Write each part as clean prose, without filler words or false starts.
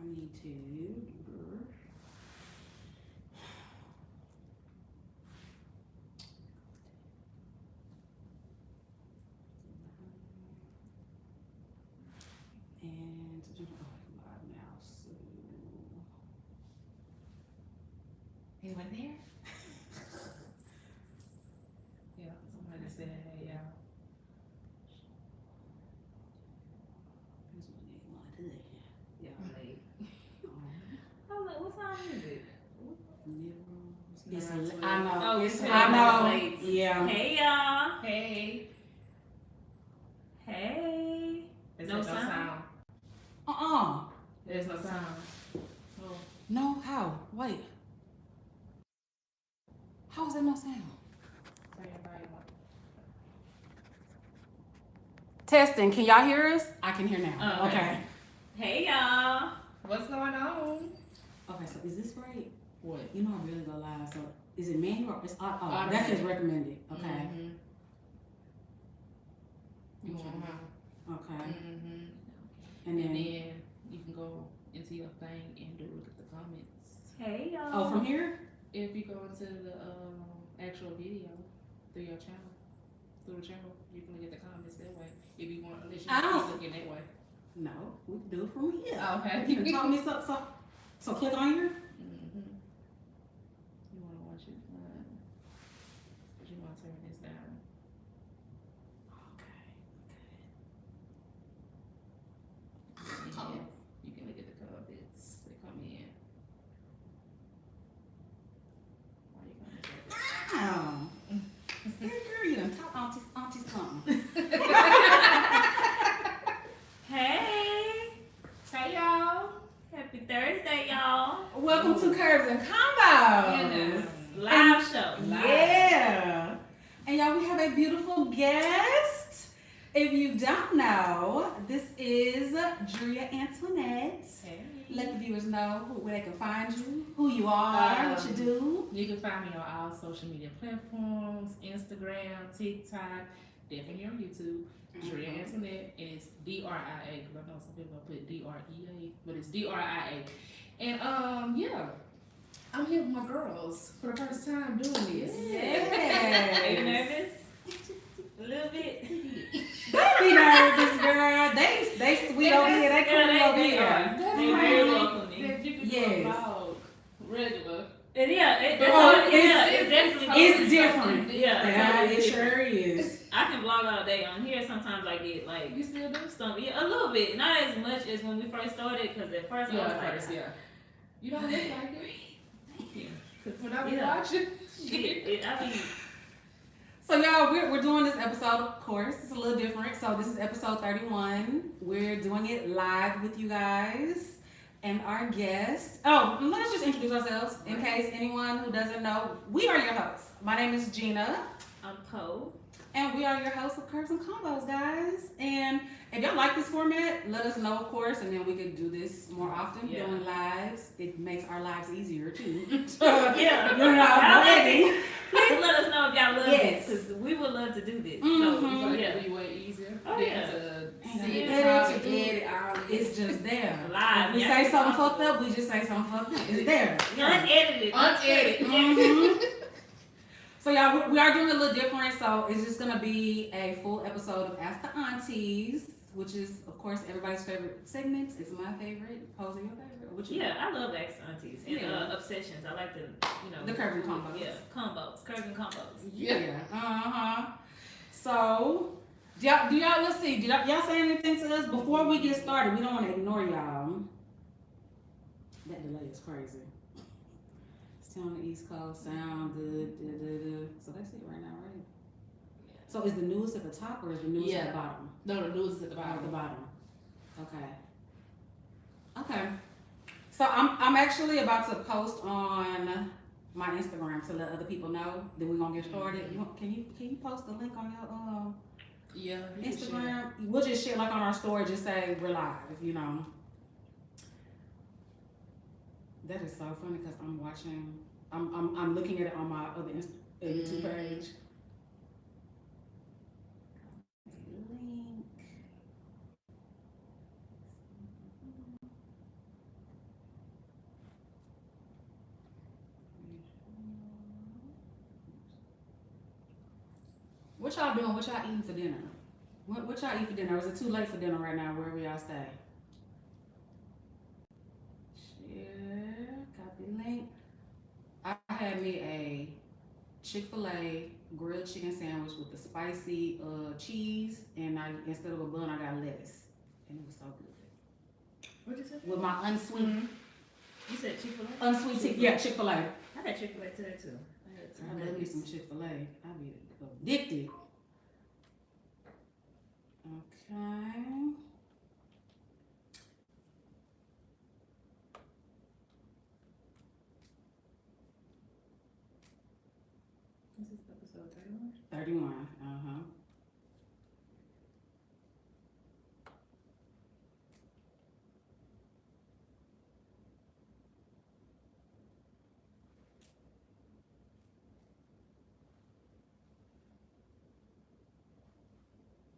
need to. And live now. So anyone there? Yeah, somebody said, hey, y'all. this one ain't one today. Y'all late. I was like, what time is it? It's Nine, I know. Oh, It's it's I know. late. Yeah. Hey y'all. Hey. Hey. There's No sound? There's no sound. Oh. No, how? Wait. How is there no sound? Turn your volume up. Testing. Can y'all hear us? I can hear now. Oh, okay. Hey y'all. What's going on? Okay, so is this right? What? You know I really go live, so is it manual or it's auto? Oh, Automatic. that says recommended. Okay. Mm-hmm. Okay. Mm-hmm. And then you can go into your thing and look at the comments. Hey y'all. oh, from here? If you go into the actual video through your channel, you can look at the comments that way. If you want, unless you keep looking that way. No, we can do it from here. Oh, okay. You can taught me something. So click on here. Mm-hmm. You want to watch it, but you want to turn this down. Okay. Yeah, you can look at the comments that come in. Why you coming Oh. Girl, you done taught auntie something. Hey. Hey y'all. Happy Thursday, y'all. Welcome to Curves and Combos. Yes. Live show. Yeah. And y'all, we have a beautiful guest. If you don't know, this is Drea Antoinette. Hey. Let the viewers know where they can find you, who you are, what you do. You can find me on all social media platforms, Instagram, TikTok, definitely on YouTube. Drea Antoinette, and it's DRIA, because I know some people put DREA, but it's DRIA. And yeah, I'm here with my girls for the first time doing this. Yeah. Are you nervous? A little bit. Don't be nervous, girl. They sweet over here. They cool over here. That's They crazy very welcoming. that you can Yes. do a vlog regular. And yeah, it's definitely It's different. Yeah, It sure is. I can vlog all day on here. Sometimes I get like You still do? stuff. Yeah, a little bit, not as much as when we first started. Because at first I was like, You don't look like it. yeah. When I was Yeah. watching. I mean, So y'all, we're doing this episode, of course. It's a little different. So this is episode 31. We're doing it live with you guys. And our guest. Oh, let's just introduce ourselves in case anyone who doesn't know. We are your hosts. My name is Gina. I'm Poe. And we are your hosts of Curves and Combos, guys. And if y'all like this format, let us know, of course, and then we could do this more often, doing lives. It makes our lives easier, too. Yeah. You know, editing. Please let us know if y'all love Yes. this, because we would love to do this. Mhm. So, It'll be way easier. Oh, yeah. To And see it, edit, talk, to and edit, all it's just there. Live. If we say something fucked up, we just say something fucked up. It's there. Unedited. Unedited. Mhm. So y'all, we are doing a little different. So it's just gonna be a full episode of Ask the Aunties, which is, of course, everybody's favorite segment. It's my favorite. Pose your favorite. What you Yeah, I love Ask Aunties and obsessions. I like the, the curve and combos. Yeah, combos, curve and combos. Yeah. So, do y'all let's see. Do y'all say anything to us before we get started? We don't want to ignore y'all. That delay is crazy. Still on the East Coast, sound good. So that's it right now, right? So is the newest at the top or is the newest at the bottom? No, the news is at the bottom. At the bottom. Okay. So I'm actually about to post on my Instagram to let other people know. Then we're gonna get started. Can you post the link on your Instagram? We'll just share like on our story. Just say we're live. You know. That is so funny because I'm watching. I'm looking at it on my other YouTube page. Link. What y'all doing? What y'all eating for dinner? What y'all eat for dinner? Or is it too late for dinner right now, wherever y'all stay? Share, copy link. I had me a Chick-fil-A grilled chicken sandwich with the spicy cheese, and instead of a bun, I got lettuce. And it was so good. What you say? With my unsweet, You said Chick-fil-A? unsweet, yeah, Chick-fil-A. I had Chick-fil-A today too. I love me some Chick-fil-A. I be addicted. Okay. This is episode 31. 31.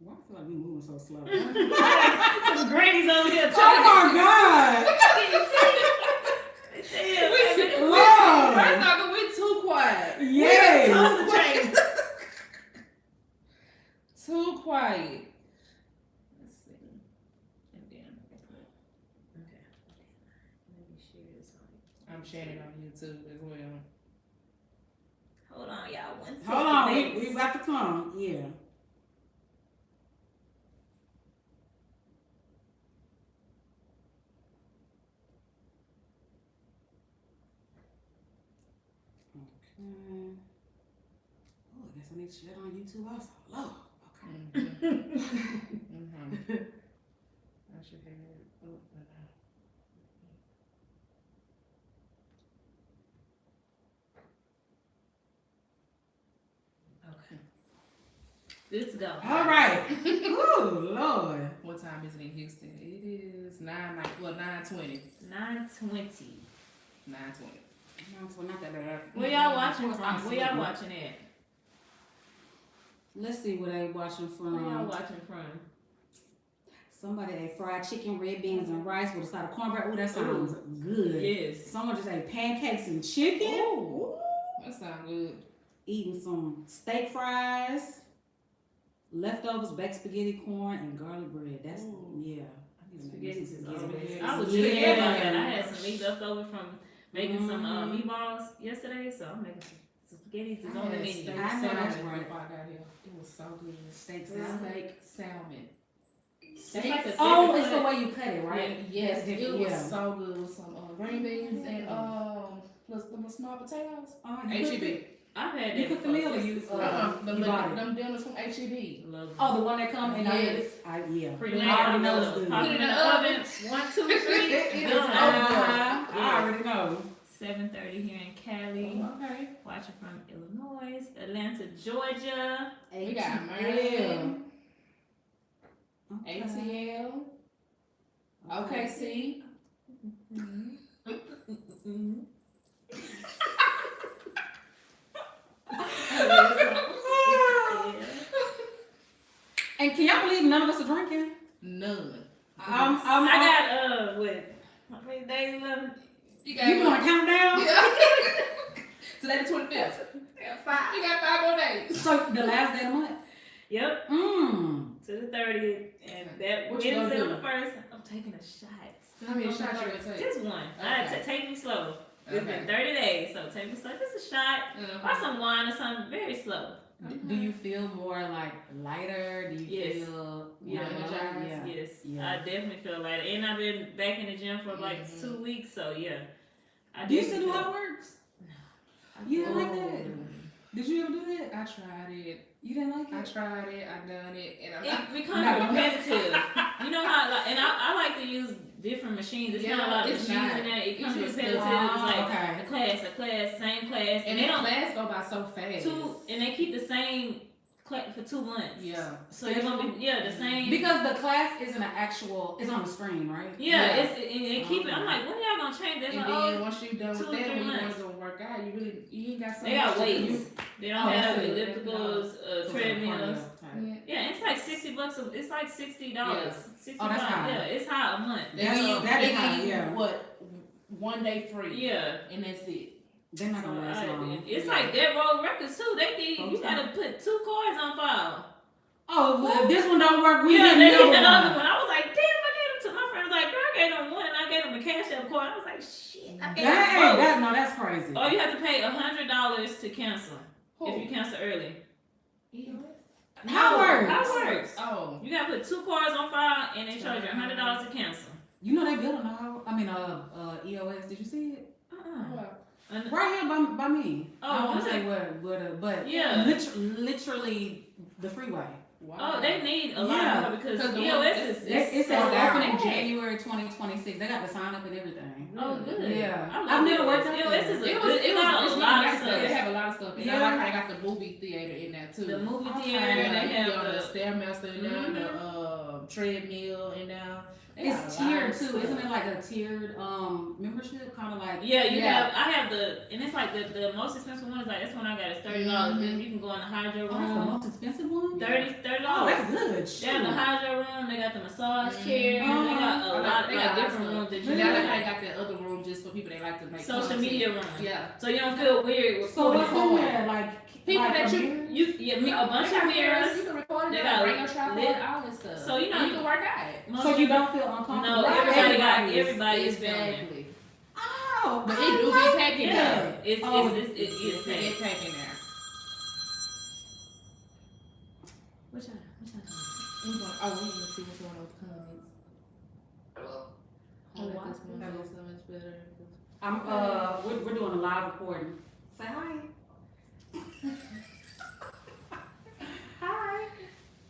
Why I feel like we moving so slow? Some grannies over here. Oh my God! Lord! First off, we too quiet. Yes! Too quiet. Let's see. And then okay. Let me share this on. I'm sharing it on YouTube as well. Hold on, y'all. One second. Hold on, we babies. about to come. Yeah. Okay. Oh, I guess I need to share it on YouTube also. Lord. Okay. I should have it. Oh, but Okay. Good to go. All right. Oh, Lord. what time is it in Houston? It is 9:20. 9:20. 9:20. No, not that bad. Where y'all watching I'm from? Where y'all sleeping. watching at? Let's see what they watching Where y'all from. watching from? Somebody ate fried chicken, red beans, and rice with a side of cornbread. Ooh, that sounds good. Yes. Someone just ate pancakes and chicken. Ooh. That sounds good. Eating some steak fries, leftovers, baked spaghetti, corn, and garlic bread. That's Ooh. yeah. Spaghetti is Spaghetti. always. I was Yeah. just thinking about that. I had some meat left over from making some Mhm. meatballs yesterday, so I'm making some spaghetti is I on the had menu. steak I know that's salmon right. before I got here. It was so good. Steak Yeah. salad. Steak salmon. That's like a Oh, separate it's the cut. way you cut it, right? Yes, That's it different, was yeah. so good with some green beans and plus small potatoes. Oh, you cooked HEB. it? I've had You that cooked the before. meal or you? It's You bought it. Them dinners from HEB. Love Oh, the one that come in. Yes. Yeah. Pre-made. I already know it's good. Pop it in the oven. 1, 2, 3. It is Done. I already know. 7:30 here in Cali. Okay. Watching from Illinois, Atlanta, Georgia. We got Yeah. Maryland, Okay. ATL, OKC. And can y'all believe none of us are drinking? None. I got what? How many days left? You You doing a countdown? Yeah. Today the 25th. I got 5. You got 5 more days. So the last day of the month. Yep. Mmm. To the 30th, and that What you gonna Wednesday on do? the 1st, I'm taking a shot. How many shots you gonna take? Just one. Okay. Take me slow. It's been Okay. 30 days, so take me slow. Just a shot, or some wine or something very slow. Do you feel more like lighter? Do you Yes. feel Yeah, energized? Yes, Yeah. I definitely feel like, and I've been back in the gym for like 2 weeks, so yeah. Do you still do how it works? I You didn't feel- like that? Did you ever do that? I tried it. You didn't like I it? tried it. I done it, and I'm It not. becomes No. repetitive. You know how, like, and I like to use different machines. It's not a lot of it's machines not. in there. It It's comes just repetitive. the- It's like okay. a class, same class, And they that don't class go by so fast. and they keep the same class for 2 months. Yeah. So you're gonna be the same. Because the class isn't an actual. It's on the screen, right? yeah, and they keep it. I'm like, when y'all gonna change that? And Like, then oh, once you're done 2 with or that, 3 when you want months. to go work out, you ain't got so They got much to weights. do. They don't Oh, have that's it. ellipticals, treadmills. Yeah, it's like $60. It's like $60. Yeah. $65. Oh, that's high. Yeah, it's high a month. They That's- give- that is they high, give you, yeah. What, 1 day free? Yeah. And that's it. They're not So gonna last long. it's Yeah. like dead road records too. They need you Okay. gotta put 2 cards on file. Oh, well, if this one don't work, we Yeah, get they another get another one. one. I was like, damn, I gave them to my friend. Was like, girl, I gave them one, and I gave them a Cash App card. I was like, shit, I gave them both. That's crazy. Or you have to pay $100 to cancel if you cancel early. How How works? works? Oh. You gotta put 2 cards on file, and they charge you $100 to cancel. You know they built EOS. Did you see it? Right here by me. Oh, I don't want to good. say what, but Yeah. literally the freeway. Wow. Oh, they need a lot Yeah. more because the EOS one- is. It says down. opening January 2026. They got the sign up and everything. Oh, good. Yeah. I love I've never EOS. worked out EOS there. is a It good. was It got a really lot of nice. stuff. They have a lot of stuff. And Yeah. I like how they got the movie theater in there too. The movie Okay. theater, they have the the. Stairmaster in there, the treadmill in there. They got It's a lot tiered of too, stuff. isn't it? Like a tiered membership, kind of like. Yeah, you Yeah. have. I have and it's like the most expensive one is like this one I got is $30. Then you can go in the hydro Oh, that's the room. most expensive one. $30. Oh, that's good. They have the hydro room. They got the massage chairs. They got a lot They of got different rooms that you Now can. they got that other room just for people that like to make Social content. media room. Yeah. So you don't feel weird with So what's in Record. there? Like People like that a you- mirror? a bunch of mirrors. You can record They it, got bring your tripod, lit- all this stuff. So, you know- you can work out. So you don't feel uncomfortable. No, Right. everybody is filming. Exactly. Oh, But I it do like get packed in Yeah, there. it's Oh, it is It packed. get packed in there. What y'all We want to see what's going on with the comments. I like watch this one. it. It's so much better. I'm we're doing a live recording. Say hi. Hi.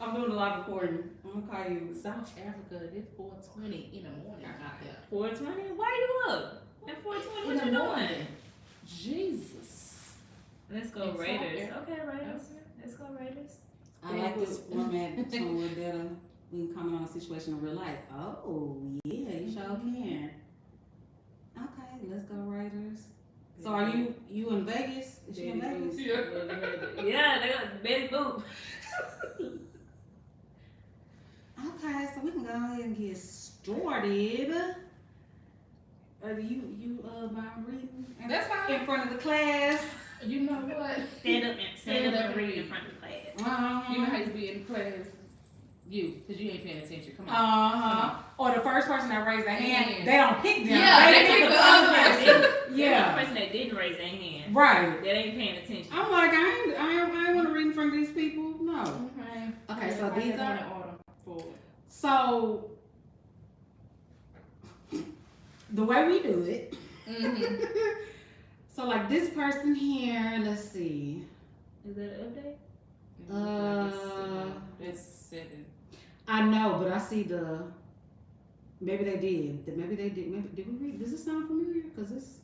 I'm doing a live recording. I'm gonna call you. South Africa, it's 4:20 in the morning out there. 420? Why you up? At 420, what In you the doing? morning. Jesus. Let's go It's Raiders. soccer. Okay, Raiders. Let's go Raiders. I like this format. It's a little better. We can comment on a situation in real life. Oh yeah, you sure can. Okay, let's go Raiders. So are you in Vegas? Is she in Vegas? Yeah, they got Betty Boop. Okay, so we can go ahead and get started. You mind reading? That's fine. In front of the class. You know what? Stand up and read in front of the class. You know how you be in class? Because you ain't paying attention. Come on. Or the first person that raised their hand, Yeah. they don't pick them. Yeah, they they pick pick the the other other person. The Yeah. person that didn't raise their hand, Right. that ain't paying attention. I'm like, I ain't want to read in front of these people. No. Okay. Okay, so these in are. order for So the way we do it. So like this person here, let's see. Is that an update? It's 7. I know, but I see the. Maybe they did. Maybe they did. Maybe did we read? Does this sound familiar? Because this.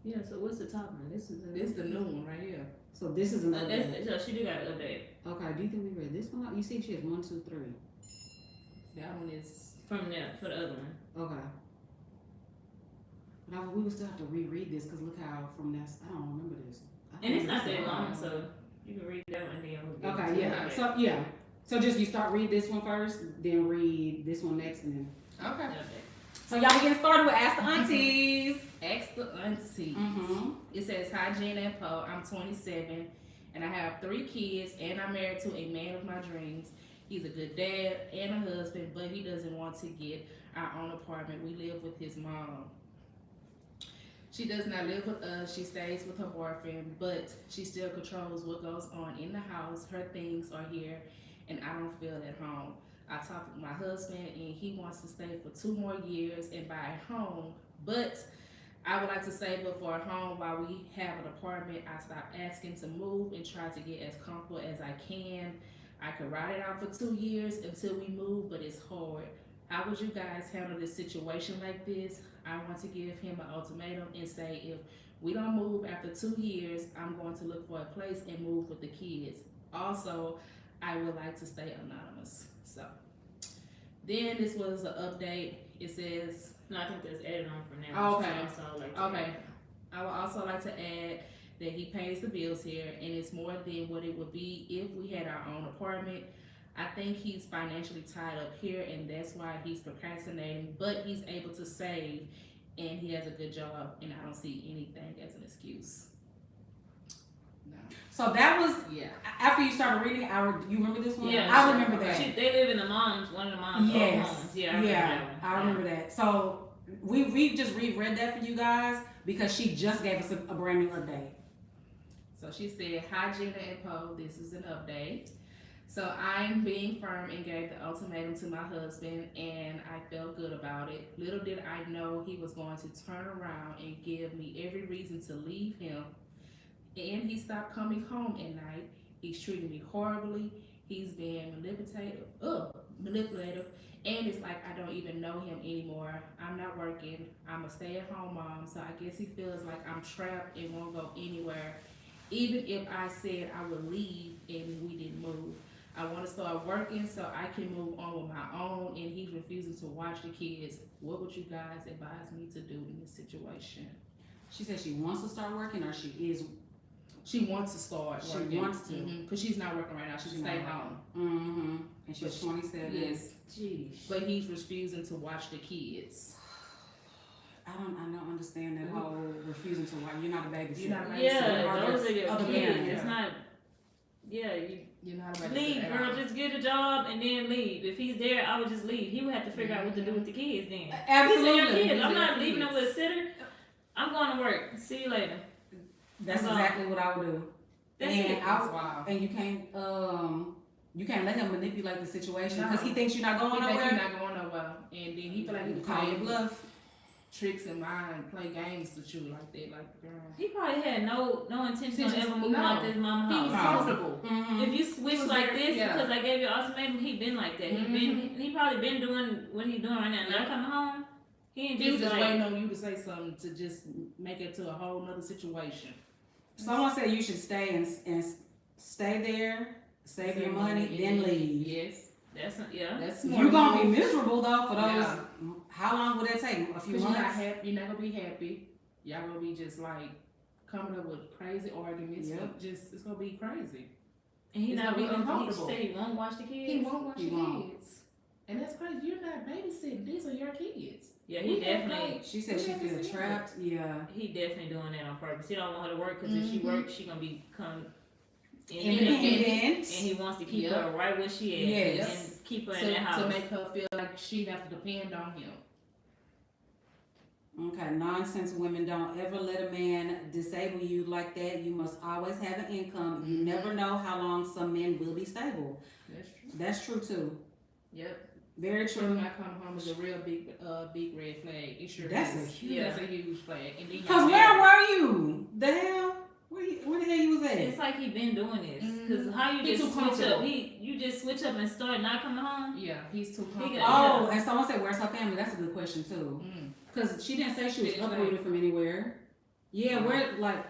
Yeah, so what's the top one? This This the new one right here. So this is an update. So she do got an update. Okay. Do you think we read this one out? You see, she has 1, 2, 3. That one is. From there for the other one. Okay. But we would still have to reread this because look how from that. I don't remember this. And it's not that long, so you can read that one then. We'll get Okay. to Yeah. it. So yeah. So just you start read this one first, then read this one next, and then. Okay. Update. So y'all we getting started with Ask the Aunties. Ask the auntie. It says, hi, Jen and Poe. I'm 27 and I have 3 kids and I'm married to a man of my dreams. He's a good dad and a husband, but he doesn't want to get our own apartment. We live with his mom. She does not live with us. She stays with her boyfriend, but she still controls what goes on in the house. Her things are here and I don't feel at home. I talked with my husband and he wants to stay for 2 more years and buy a home, but I would like to save up for a home while we have an apartment. I stopped asking to move and try to get as comfortable as I can. I could ride it out for 2 years until we move, but it's hard. How would you guys handle this situation like this? I want to give him an ultimatum and say if we don't move after 2 years, I'm going to look for a place and move with the kids. Also, I would like to stay anonymous. So, then this was an update. It says, No, I think that's added on for now. Okay. So, like, okay, I would also like to add that he pays the bills here and it's more than what it would be if we had our own apartment. I think he's financially tied up here and that's why he's procrastinating, but he's able to save and he has a good job and I don't see anything as an excuse. No. So that was Yeah. after you started reading. You remember this one? Yeah, I remember that. They live in one of the mom's old Yes. homes. Yeah, I remember that one. I remember that. So we just reread that for you guys because she just gave us a brand new update. So she said, "Hi Gina and Poe, this is an update. So I'm being firm and gave the ultimatum to my husband, and I felt good about it. Little did I know he was going to turn around and give me every reason to leave him. And he stopped coming home at night. He's treating me horribly. He's being manipulative, and it's like I don't even know him anymore. I'm not working. I'm a stay-at-home mom, so I guess he feels like I'm trapped and won't go anywhere. Even if I said I would leave and we didn't move. I want to start working so I can move on with my own, and he's refusing to watch the kids. What would you guys advise me to do in this situation?" She said she wants to start working, or she is. She wants to start working. She wants to. Because she's not working right now. She's staying home. Mm-hmm. And she's 27. Yes. Jeez. But he's refusing to watch the kids. I don't understand that whole refusing to watch. You're not a babysitter. You're not a babysitter. Yeah, those are your other kids. parents. It's not. Yeah, You're not a babysitter. leave, at girl. all. Just get a job and then leave. If he's there, I would just leave. He would have to figure out what to do with the kids then. Absolutely. These are your kids. These I'm are not your leaving them kids. with a sitter. I'm going to work. See you later. That's exactly what I would do. That's and it. Wow. And you can't let him manipulate the situation No. because he thinks you're not going He think nowhere. you're not going nowhere. And then he feel like he can Call your play bluff. tricks in mind, play games with you like that. Like, girl. He probably had no intention of Just- ever moving no. out this mama He was house. comfortable. Mm-hmm. If you switch was like very- this yeah. because I gave you an ultimatum, he been like that. He probably been doing what he doing right now. Now coming home, he ain't He was just just like. waiting on you to say something to just make it to a whole nother situation. Someone said you should stay and stay there, save your money, then leave. Yes. That's smart. You're gonna be miserable though for those. Yeah. How long would that take? A few Because you're not months. happy. You're not gonna be happy. Y'all gonna be just like coming up with crazy arguments. Yep. Just it's gonna be crazy. And he It's not gonna be willing. He uncomfortable. say he won't watch the kids. He won't watch He the won't. kids. And that's crazy. You're not babysitting. These are your kids. Yeah, he We have definitely. She said she feels trapped. Yeah. He definitely doing that on purpose. He don't want her to work because if she Mhm. works, she gonna become Independent. and he wants to keep Yep. her right where she at Yes. and keep her in that To house. make her feel like she have to depend on him. Okay, nonsense women, don't ever let a man disable you like that. You must always have an income. You never know how long some men will be stable. That's true. That's true too. Yep. Very True. true. Not coming home is a real big red flag. It sure That's is. a huge- That's a huge flag. And then Cause where were you? The hell? Where the hell you was at? It's like he been doing this. Cause how you He just too switch up? comfortable. You just switch up and start not coming home. Yeah, he's too got- comfortable. Oh, and someone said, "Where's her family?" That's a good question too. Mm. Cause she didn't say she was Didn't say. uprooted from anywhere. Yeah, No. where like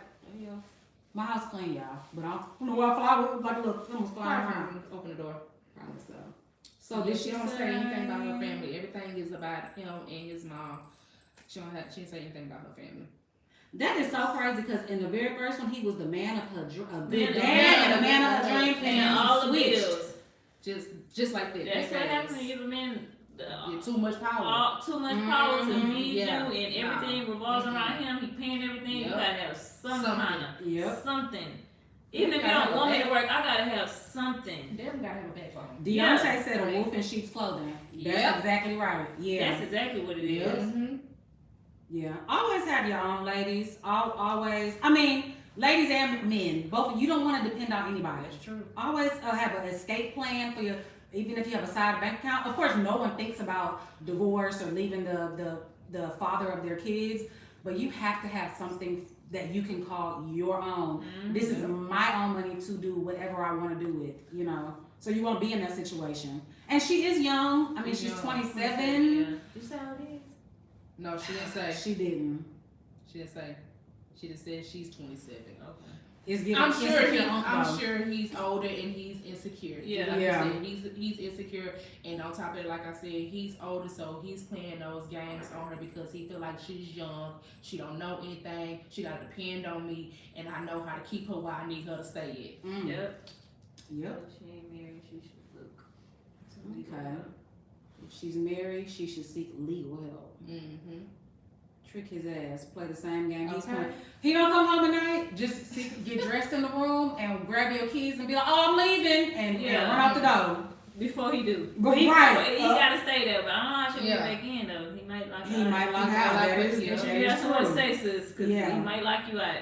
my house clean, y'all, but I don't know where I fly with like a little almost flying around. Probably open the door. Probably so. So So did she she don't say anything about her say- family. Everything is about him and his mom. She didn't say anything about her family. That is so crazy because in the very first one, he was the man of her dream, The the man the man of her dreams, and And then all he the switched. bills. Just like that. That's that what fast. happens when you give a man Get too much power. too much power to Mhm. feed Yeah. you, and everything revolves Mhm. around him. He paying everything. You Yep. gotta have some Something. kind of Yep. something. Even if you gotta don't have want a me to back- work, I gotta have something. Them gotta have a backbone. Deontay Yeah. said a wolf in sheep's clothing. That's Yep. exactly right. Yeah. That's exactly what it is. Yep. Mm-hmm. Yeah. Always have your own, ladies. Always. I mean, ladies and men. Both. You don't want to depend on anybody. That's true. Always have an escape plan for your. Even if you have a side bank account. Of course, no one thinks about divorce or leaving the father of their kids. But you have to have something that you can call your own. Mhm. This is my own money to do whatever I want to do with. You know. So you won't be in that situation. And she is young. I mean, she's Young. 27. Yeah. You see how it is? No, she didn't say. She didn't. She didn't say. She just said she's 27. Okay. It's giving I'm sure. insecure uncle. I'm sure he's older and he's insecure. Yeah. Like Yeah. I said, he's insecure, and on top of it, like I said, he's older, so he's playing those games on her because he feel like she's young. She don't know anything. She got to depend on me, and I know how to keep her where I need her to stay at. Mm. Yep. Yep. If she ain't married, she should look. Okay. If she's married, she should seek legal help. Mm-hmm. trick his ass, play the same game he's Okay. playing. He don't come home at night, just get dressed in the room and grab your keys and be like, oh, I'm leaving, and run out the door. Before he do. But he right. gotta stay there, but I don't know how she'll Yeah. get back in though. He might like He might lock out. That is You got true. someone to say, sis, because Yeah. he might lock you out.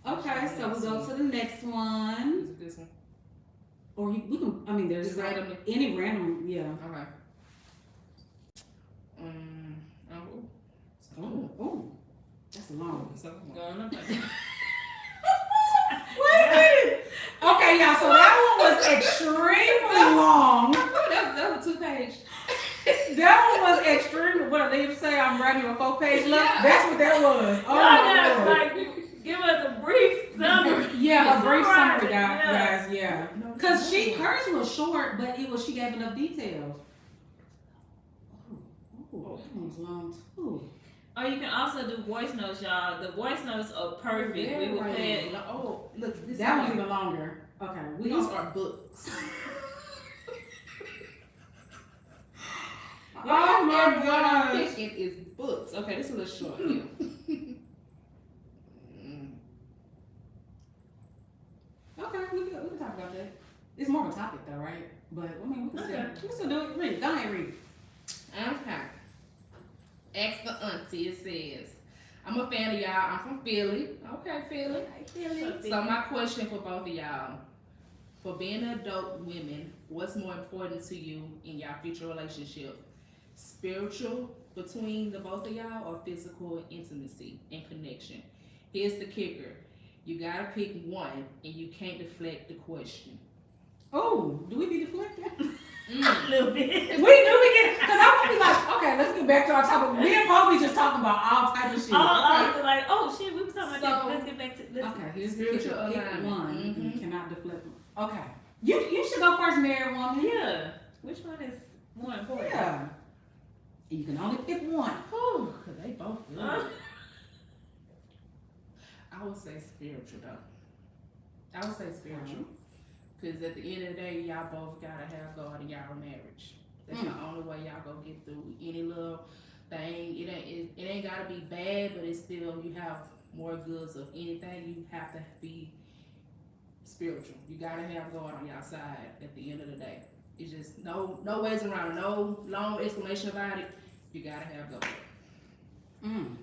Okay, so we'll go to the next one. Is it this one? Or we can, I mean, there's Just randomly. any random, yeah. Okay. Oh, that's long. Going up. Wait a minute. Okay, y'all, so that one was extremely long. That was a 2-page. That one was extremely, what they say, I'm writing a 4-page list. Yeah. That's what that was. Oh, Y'all my gotta Lord. like give us a brief summary. Yeah, a brief Summarize summary, it, guys, yeah. Because hers was short, but she gave enough details. Oh, that one was long too. Or you can also do voice notes, y'all. The voice notes are perfect. Yeah, We will right. play it. Oh, look, this That one. one's even longer. Okay, we These gonna. are books. Oh my Everyone I'm gosh. picking is books. Okay, this is a little short. Yeah. Okay, we can talk about that. It's more of a topic though, right? But I mean, we can still do it. Read it. Go ahead, read it. Okay. Ask the auntie. It says, I'm a fan of y'all. I'm from Philly. Okay, Philly. So my question for both of y'all, for being adult women, what's more important to you in your future relationship? Spiritual between the both of y'all or physical intimacy and connection? Here's the kicker. You gotta pick one and you can't deflect the question. Oh, do we be deflecting? A little bit. We get, because I want to be like, okay, let's get back to our topic. Me and Bobby just talking about all type of shit. Like, oh shit, we were talking about that. Let's get back to this. Okay, here's the Spiritual kicker. Pick alignment. one. Mhm. You cannot deflect. Okay, you should go first, married woman. Yeah. Which one is more important? Yeah. You can only pick one. Whew, 'cause they both good. Uh, I would say spiritual though. I would say spiritual. Because at the end of the day, y'all both gotta have God in y'all marriage. That's the only way y'all gonna get through any little thing. It ain't gotta be bad, but it's still, you have more goods of anything. You have to be spiritual. You gotta have God on y'all side at the end of the day. It's just no ways around it. No long explanation about it. You gotta have God.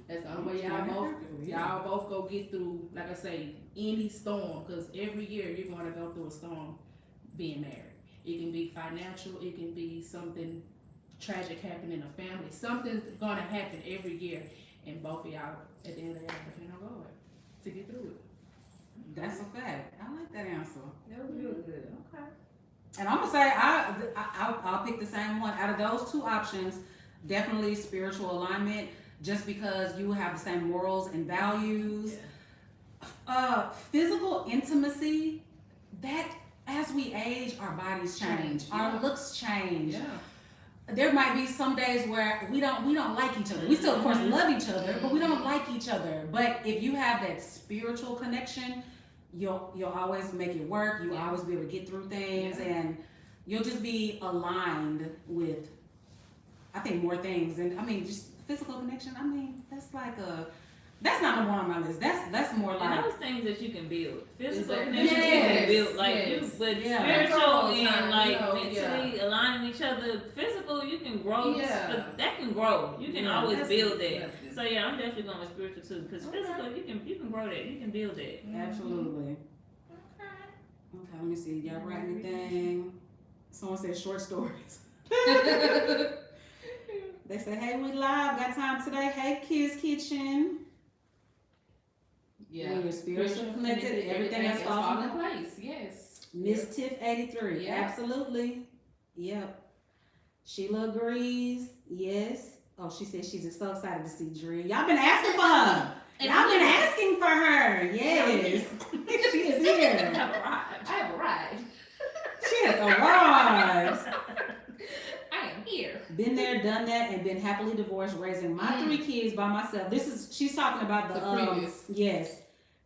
That's the only way y'all both go get through, like I say, any storm. Because every year you're going to go through a storm being married. It can be financial. It can be something tragic happening in a family. Something's going to happen every year. And both of y'all, at the end of the day, depend on God to get through it. That's a fact. I like that answer. that was real good. Okay. And I'm gonna say I'll pick the same one. Out of those two options, definitely spiritual alignment, just because you have the same morals and values. Yeah. Physical intimacy, that as we age, our bodies change, our Yeah. looks change. Yeah. There might be some days where we don't like each other. We still, of course, love each other, but we don't like each other. But if you have that spiritual connection, you'll always make it work. You'll always be able to get through things, and you'll just be aligned with, I think, more things. And I mean, just physical connection. I mean, that's not number one on my list. That's more And like those things that you can build. Physical Exactly. connections you Yes, can build, like yes. but Yeah. spiritual Control and time, like you know, mentally aligning each other. Physical, you can grow. Yeah. But that can grow. You can Yeah, always that's build it. that. That's it. So yeah, I'm definitely going with spiritual too. Because Okay. physical, you can grow that. You can build that. absolutely. Okay, let me see. Y'all write anything? Someone said short stories. They say, hey, we live. Got time today. Hey, Kids Kitchen. Yeah. When you're spiritually connected, everything else falls falls in in place. Yes. Miss Tiff 83. Yeah. Absolutely. Yep. Sheila agrees. Yes. Oh, she said she's so excited to see Dre. Y'all been asking for her. Y'all been asking for her. Yes. She is I here. have arrived. I have arrived. She has arrived. I am here. Been there, done that, and been happily divorced, raising my 3 kids by myself. She's talking about The previous. yes,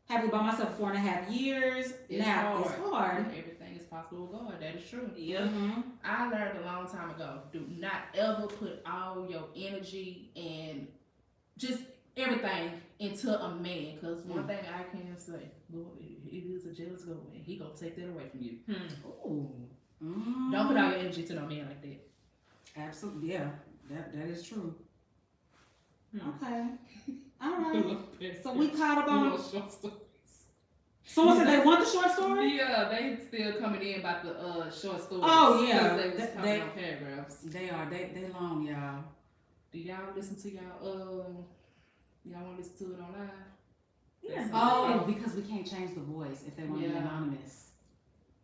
happily by myself 4.5 years. It's now hard. it's hard. Everything is possible with God. That is true. Yep. Mhm. I learned a long time ago, do not ever put all your energy and just everything into a man. Cause one thing I can say, Lord, he is a jealous God, and he gonna take that away from you. Ooh. Don't put all your energy to no man like that. Absolutely, yeah. That is true. Okay. All right. So we caught up on. Someone said they want the short story? Yeah, they still coming in about the short stories. Oh yeah, they was coming on paragraphs. They are. They long, y'all. Do y'all listen to y'all? Y'all want to listen to it on live? Yeah. Oh, because we can't change the voice if they want to be anonymous.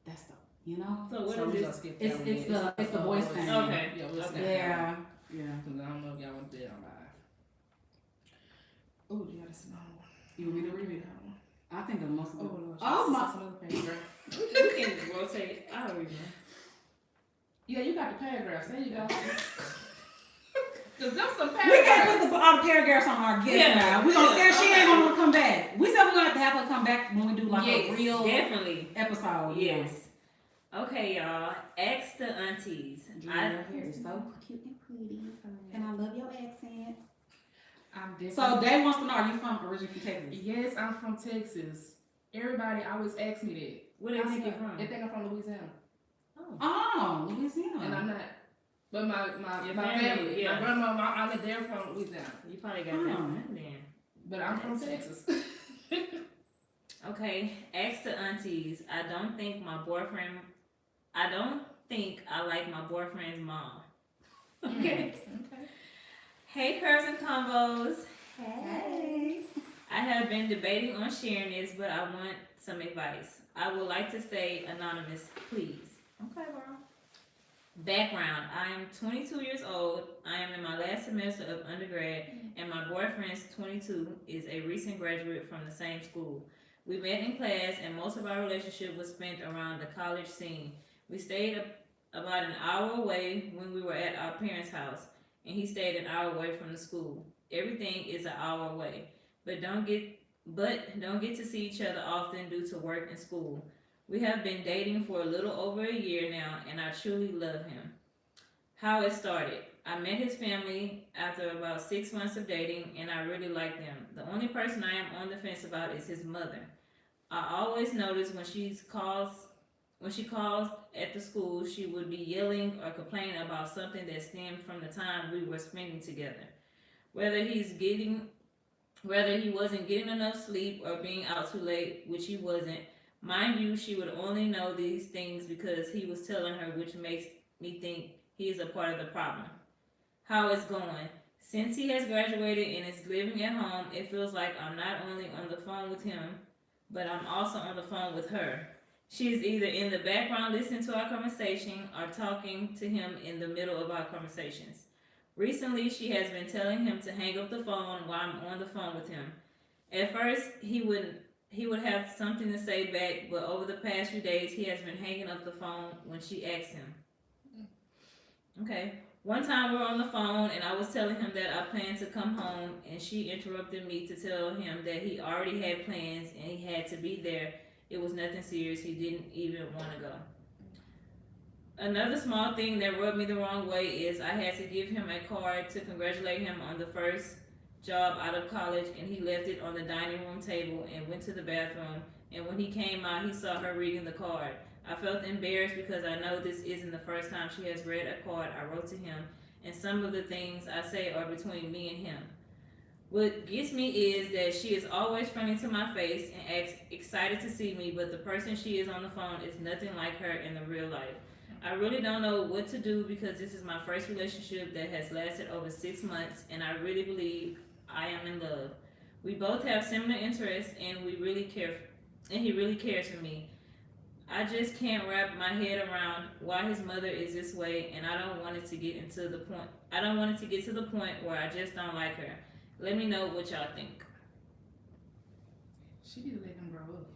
That's the, you know. So what we is gonna skip It's that it's one. the it's the voice thing. Okay. Yeah, we'll skip Okay. that one. Yeah. Cause I don't know if y'all want to do it on live. Oh, you got this long one. You want me to read it? I think the most. Oh Lord. Oh my. Some other paragraph. We can rotate. I don't even know. Yeah, you got the paragraphs. There you go. Cause there's some We can't paragraphs. put all the paragraphs on our guest now. We gonna scare. She ain't gonna wanna come back. We said we're gonna have to have her come back when we do like a real Definitely. episode. Yes. Okay, y'all. Ask the aunties. Your hair is so cute and pretty, and I love your accent. I'm different. So Dave wants to know: are you originally from Texas? Yes, I'm from Texas. Everybody always asks me that. Where they think you're from? They think I'm from Louisiana, Oh, Louisiana. and I'm not. But my Your family, family, yeah. my grandma, my aunt, they're from Louisiana. You probably got that one then. But I'm from Texas. Okay, ask the aunties. I don't think I like my boyfriend's mom. Okay. Hey, curves and combos. Hey. I have been debating on sharing this, but I want some advice. I would like to stay anonymous, please. Okay, girl. Background: I am 22 years old. I am in my last semester of undergrad, and my boyfriend's 22 is a recent graduate from the same school. We met in class, and most of our relationship was spent around the college scene. We stayed about an hour away when we were at our parents' house, and he stayed an hour away from the school. Everything is an hour away, but don't get to see each other often due to work and school. We have been dating for a little over a year now, and I truly love him. How it started: I met his family after about 6 months of dating, and I really like them. The only person I am on the fence about is his mother. I always notice when she calls at the school, she would be yelling or complaining about something that stemmed from the time we were spending together. Whether he wasn't getting enough sleep or being out too late, which he wasn't. Mind you, she would only know these things because he was telling her, which makes me think he is a part of the problem. How it's going: since he has graduated and is living at home, it feels like I'm not only on the phone with him, but I'm also on the phone with her. She is either in the background listening to our conversation or talking to him in the middle of our conversations. Recently, she has been telling him to hang up the phone while I'm on the phone with him. At first, he would have something to say back, but over the past few days, he has been hanging up the phone when she asks him. Okay. One time we were on the phone and I was telling him that I planned to come home, and she interrupted me to tell him that he already had plans and he had to be there. It was nothing serious. He didn't even want to go. Another small thing that rubbed me the wrong way is I had to give him a card to congratulate him on the first job out of college, and he left it on the dining room table and went to the bathroom, and when he came out, he saw her reading the card. I felt embarrassed because I know this isn't the first time she has read a card I wrote to him, and some of the things I say are between me and him. What gets me is that she is always friendly to my face and acts excited to see me, but the person she is on the phone is nothing like her in the real life. I really don't know what to do because this is my first relationship that has lasted over 6 months, and I really believe I am in love. We both have similar interests, and he really cares for me. I just can't wrap my head around why his mother is this way, and I don't want it to get to the point where I just don't like her. Let me know what y'all think. She need to let him grow up.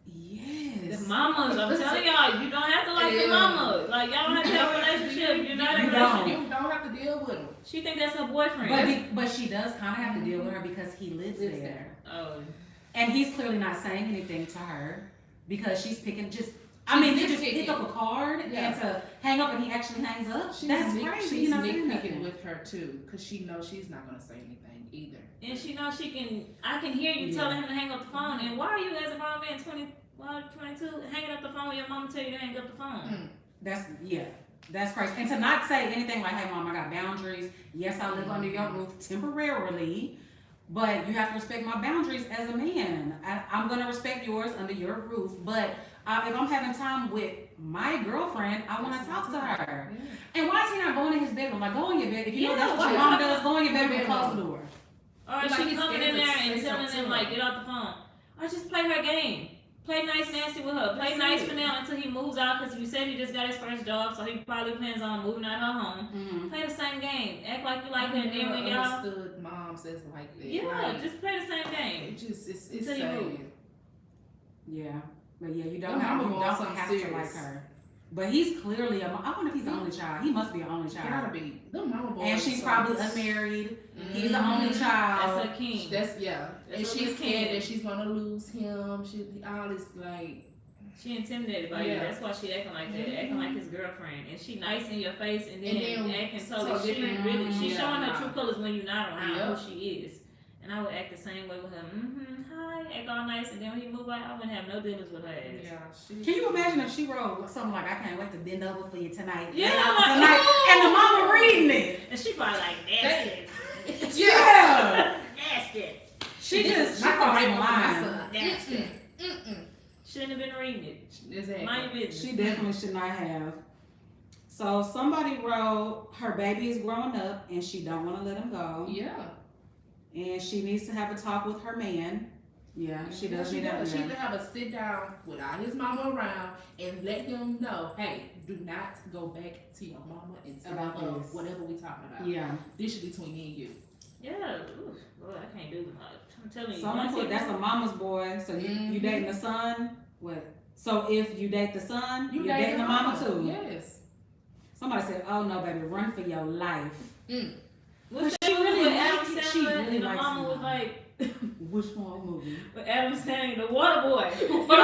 Yes. The mamas, I'm telling y'all, you don't have to like the mama. Like, y'all don't have to have a relationship. You're not in a relationship. You don't have to deal with him. She think that's her boyfriend. But she does kind of have to deal with her because he lives there. Oh. And he's clearly not saying anything to her because she's picking just. I mean, to just pick up a card and to hang up, and he actually hangs up. That's crazy. She's nitpicking with her too, because she knows she's not gonna say anything either. And she knows she can. I can hear you telling him to hang up the phone. And why are you as a grown man, 22, hanging up the phone when your mama tell you to hang up the phone? That's crazy. And to not say anything like, "Hey, mom, I got boundaries. Yes, I live under your roof temporarily, but you have to respect my boundaries as a man. I'm gonna respect yours under your roof, but if I'm having time with my girlfriend, I want to talk to her. Yeah. And why is he not going in his bedroom? Like, go in your bed. If you know that's what your mom does, go in your bedroom and close the door. Or is she coming in there and telling them, like, get off the phone? Or just play her game. Play nice nasty with her. Play nice for now until he moves out, because you said he just got his first job, so he probably plans on moving out of her home. Mm-hmm. Play the same game. Act like you like her, and then when y'all understood moms as like that. Yeah, like, just play the same game. It's until you move. Yeah. But yeah, you don't have to like her. But he's clearly I wonder if he's the only child. He must be the only child. Gotta be. And she's probably unmarried. Mm-hmm. He's the only child. That's a king. And she's scared that she's gonna lose him. All this like. She intimidated by you. That's why she acting like that, acting like his girlfriend. And she nice in your face, and then acting totally different. Really, she's showing her true colors when you're not around who she is. And I would act the same way with her. Hi, act all nice, and then when he moved out, I wouldn't have no dealings with her ass. Yeah, can you imagine if she wrote something like, "I can't wait to bend over for you tonight"? Yeah, tonight, and the mama reading it, and she probably like nasty. Nasty. She probably lying. Nasty. Shouldn't have been reading it. Exactly. Mind your business. She definitely should not have. So somebody wrote, her baby is growing up and she don't want to let him go. Yeah. And she needs to have a talk with her man. Yeah, she does need that. She needs to have a sit down without his mama around and let him know, hey, do not go back to your mama and tell her whatever we talking about. Yeah. This should be between me and you. Yeah. Ooh, Lord, I can't do much. I'm telling you. Someone put that's a mama's boy. So you dating the son? What? So if you date the son, you're dating the mama too. Yes. Somebody said, "Oh no, baby, run for your life." Was she really Adam Sandler and the mama was like, which one movie? With Adam Sandler, the water boy. Water boy.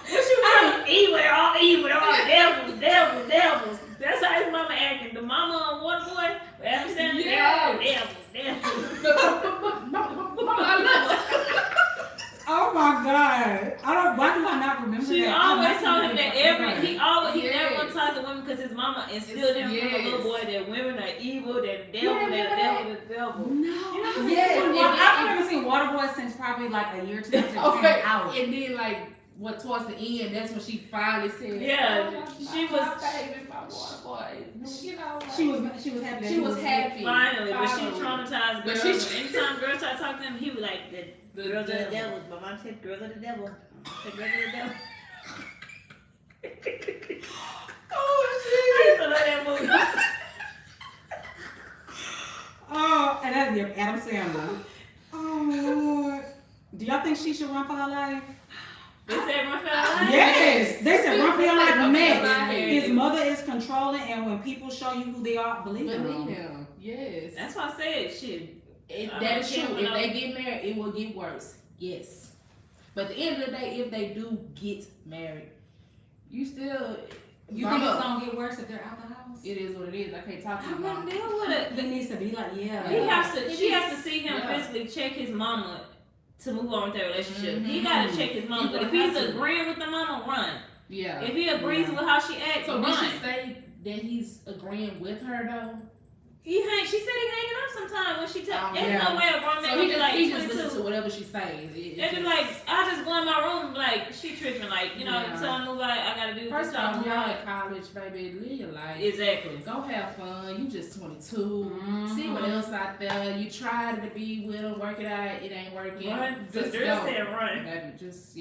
What you trying to eat with all devils. That's how his mama acting. The mama on water boy, with Adam Sandler, devils. Oh my God! Why do I not remember she that? Always told him that he never want to talk to women because his mama instilled him from a little boy that women are evil, that the devil. No. You know, I've never seen Waterboy since probably like a year or two after it came out. And then like towards the end, that's when she finally said, she was baby, my Waterboy. You know, like, she was happy. She was happy. Finally, but she traumatized girls. Anytime girls try to talk to him, he was like the girls are the devil. My mom said girls are the devil. Girls are the devil. Oh shit! I used to love that movie. Oh, and that's Adam Sandler. Oh Lord. Do y'all think she should run for her life? They said run for her life? Yes. They said run for your life next. His mother is controlling, and when people show you who they are, believe them. Yes. That's why I said shit. That is true. If they get married, it will get worse. Yes. But at the end of the day, if they do get married, you still... You think it's gonna get worse if they're out the house? It is what it is. I can't talk to you. Mom. Deal with it. He needs to be like, She has to see him physically check his mama to move on with their relationship. Mm-hmm. He gotta check his mama. But if he's agreeing with the mama, run. Yeah. If he agrees with how she acts, so run. Did she say that he's agreeing with her though? She said he hanging up sometimes when she tell. There's no way a grown man be like, he just listen to whatever she says. It's just like, I just go in my room like, she tripping, like, you know, tell her move out, I gotta do this. First off, y'all in college, baby, live your life. Exactly. Go have fun. You just 22. Mm-hmm. See what else out there. You tried to be with them, work it out, it ain't working. Run. Just go. Said run. Baby, just,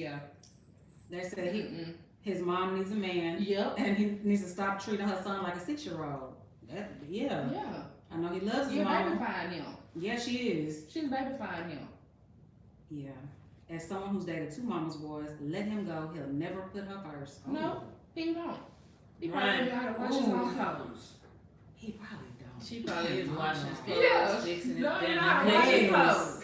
They said his mom needs a man. Yep. And he needs to stop treating her son like a 6-year-old. Yeah. I know he loves his mom. You're babifying him. Yeah, she is. She's babifying him. Yeah. As someone who's dated 2 mama's boys, let him go. He'll never put her first. Oh. No, he don't. He probably know how to wash his own clothes. He probably don't. She probably is washing his clothes. Yeah. Fixing his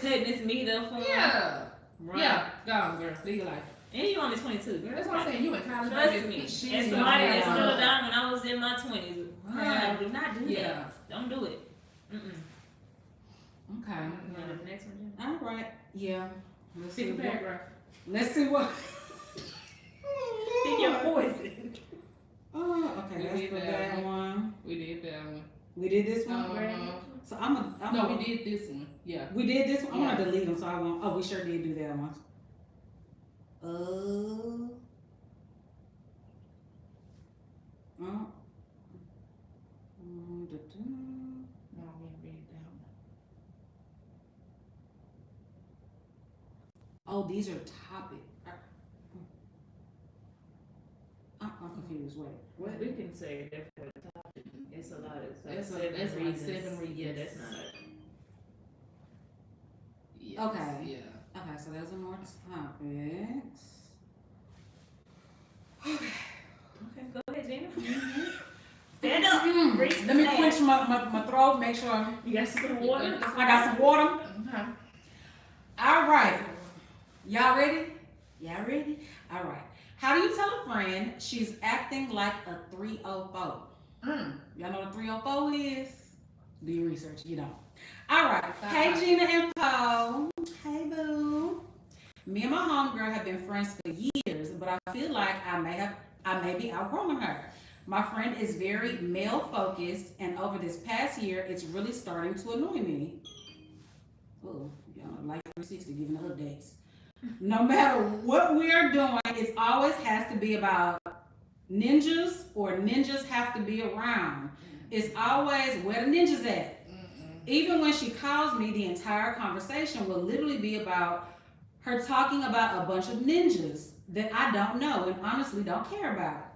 cutting his meat up for him. Yeah. Run. Yeah. Go on, girl. Live your life. And you only 22, girl. That's what I'm saying. You in college. Trust me. As somebody that settled down when I was in my 20s, do not do that. Don't do it. Okay. You know the next one, Jenny? All right. Yeah. Let's see Pick a what. paragraph. Let's see what. Pick your poison. Oh, okay. We That's did the that bad one. We did that one. We did this one. Uh-huh. So I'm No, we did this one. Yeah. We did this one. I want to Yeah. delete them, so I won't. Oh, we sure did do that one. Oh. Oh. No, we didn't read that one. Oh, these are topic. I'm confused. Wait. What? We can say that for the topic. It's a lot of That's seven like reasons. 7 reasons. Yeah, that's not it. Yes. Okay. Yeah. Okay, so those are more topics. Okay, go ahead, Gina. Stand up. Breathe Let me fast. quench my throat. Make sure You got some water? I got some water. Okay. All right. Y'all ready? Y'all ready? All right. How do you tell a friend she's acting like a 304? Y'all know what a 304 is? Do your research. You don't. All right. Hey, Gina and Poe. Hey, boo. Me and my homegirl have been friends for years, but I feel like I may be outgrowing her. My friend is very male focused, and over this past year, it's really starting to annoy me. Oh, y'all know, like 360 giving the updates. No matter what we are doing, it always has to be about ninjas or ninjas have to be around. It's always where the ninjas at. Even when she calls me, the entire conversation will literally be about her talking about a bunch of ninjas that I don't know and honestly don't care about.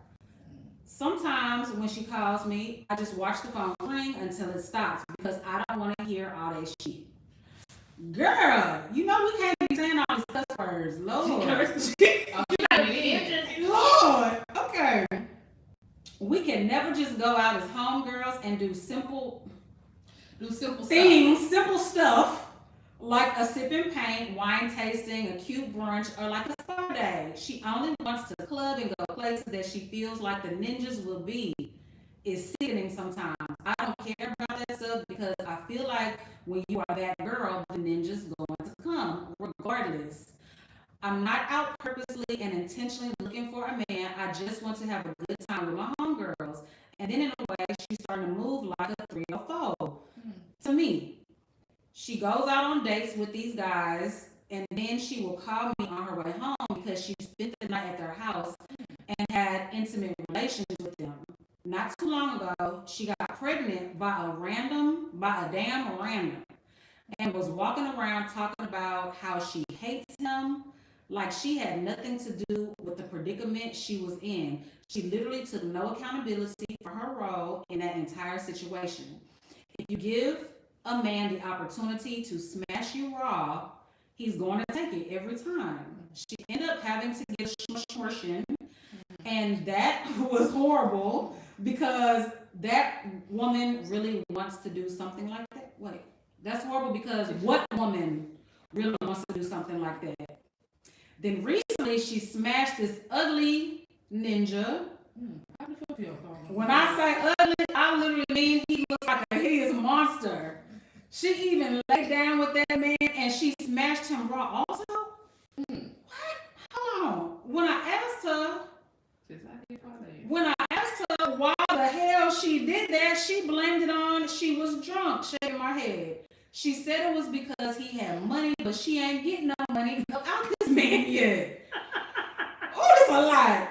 Sometimes when she calls me, I just watch the phone ring until it stops because I don't want to hear all that shit. Girl, you know we can't be saying all these cuss words. Lord. Lord. Okay. We can never just go out as homegirls and do simple things, simple stuff like a sip and paint, wine tasting, a cute brunch, or like a spa day. She only wants to club and go places that she feels like the ninjas will be. It's sickening sometimes. I don't care about that stuff because I feel like when you are that girl, the ninjas going to come regardless. I'm not out purposely and intentionally looking for a man. I just want to have a good time with my homegirls. And then in a way, she's starting to move like a 304 to me. She goes out on dates with these guys, and then she will call me on her way home because she spent the night at their house and had intimate relations with them. Not too long ago, she got pregnant by a damn random, and was walking around talking about how she hates him, like she had nothing to do with the predicament she was in. She literally took no accountability for her role in that entire situation. If you give a man the opportunity to smash you raw, he's going to take it every time. She ended up having to get a abortion, and that was horrible because that woman really wants to do something like that. Wait, that's horrible because what woman really wants to do something like that? Then recently she smashed this ugly ninja. When I say ugly, I literally mean he looks like a hideous monster. She even laid down with that man and she smashed him raw also? What? Hold on. When I asked her why the hell she did that, she blamed it on she was drunk, shaking my head. She said it was because he had money, but she ain't getting no money out this man yet. Oh, that's a lot.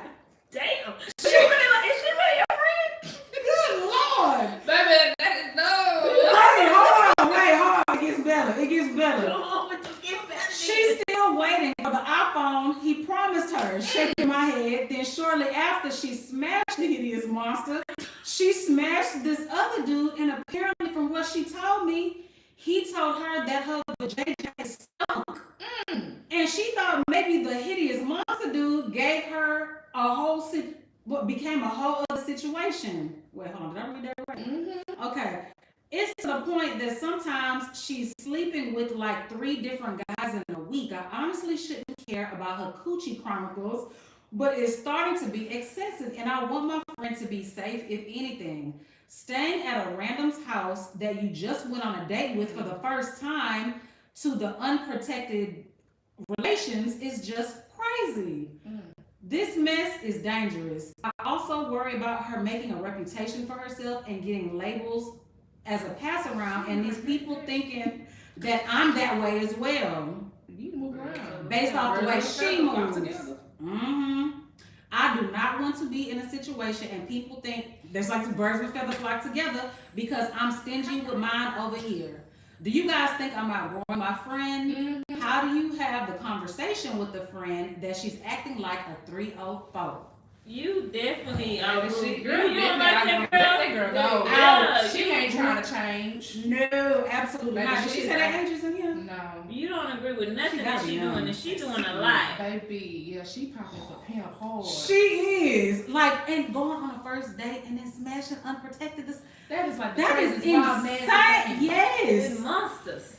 Damn. Is she really your friend? Good Lord. Baby, that is no. Wait, hold on. It gets better. It gets better. Oh, it gets better. She's still waiting for the iPhone he promised her, shaking my head. Then shortly after she smashed the hideous monster, she smashed this other dude, and apparently from what she told me, he told her that her JJ stunk. And she thought maybe the hideous monster dude gave her what became a whole other situation. Wait, hold on. Did I read that right? Okay. It's to the point that sometimes she's sleeping with like 3 different guys in a week. I honestly shouldn't care about her coochie chronicles, but it's starting to be excessive, and I want my friend to be safe if anything. Staying at a random's house that you just went on a date with for the first time to the unprotected relations is just crazy. This mess is dangerous. I also worry about her making a reputation for herself and getting labels as a pass around, and these people thinking that I'm that way as well. You move around Based off the way she moves. Together. I do not want to be in a situation and people think there's like the birds with feathers flock together because I'm stingy with mine over here. Do you guys think I'm outgrowing my friend? How do you have the conversation with the friend that she's acting like a 304? You definitely outgrew. Girl, You don't like that girl? That girl, no. Yeah, She ain't trying to change. No, absolutely Baby, not. Did she say that ages in here? No. You don't agree with nothing She that gotta she be doing, young. and she doing a lot. Baby, yeah, she popping for pimp hard. She is. Like, and going on a first date and then smashing unprotected. That is like the That is craziest wild insane. man. Yes. It's monsters.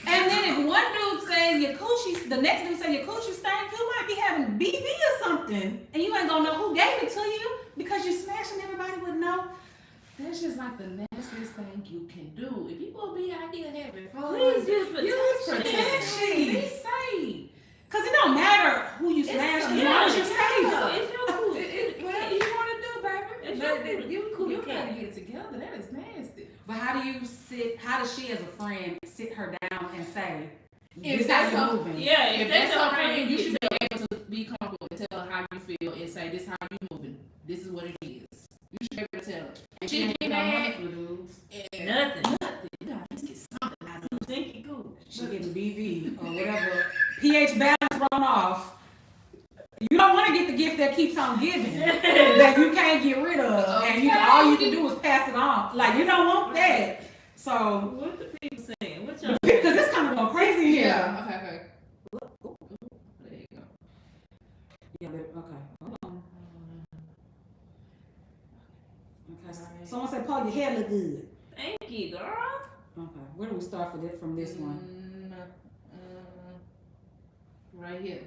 And then if one dude saying your coochie, the next dude saying your coochie stank, you might be having BV or something, and you ain't gonna know who gave it to you because you're smashing. Everybody would know. That's just like the nastiest thing you can do. If you gonna be out here having fun, Please use use protection. protection. Be safe. Cause it don't matter who you smash as long as you're safe. It's your cool. Whatever you want to do, baby. It's But your you cool gotta cat. get it together. That is nasty. But how do you sit? How does she, as a friend, sit her down and say, If "This that's how you her- moving"? Yeah, If that's your her friend, you you should be able to be comfortable and tell her how you feel and say, "This how you moving. This is what it is." You should be able to tell her. And she ain't get got mad. money for dudes. and nothing. You gotta just get something out of it. Think you cool. She getting BV or whatever. pH balance run off. You don't want to get the gift that keeps on giving that you can't get rid of, and all you can do is pass it on. Like you don't want that. So What the people saying? What y'all? because it's kind of going crazy here. Yeah. Okay. There you go. Yeah. Okay. Hold on. Okay. Someone said, "Paul, your hair look good." Thank you, girl. Okay. Where do we start from this one? Right here.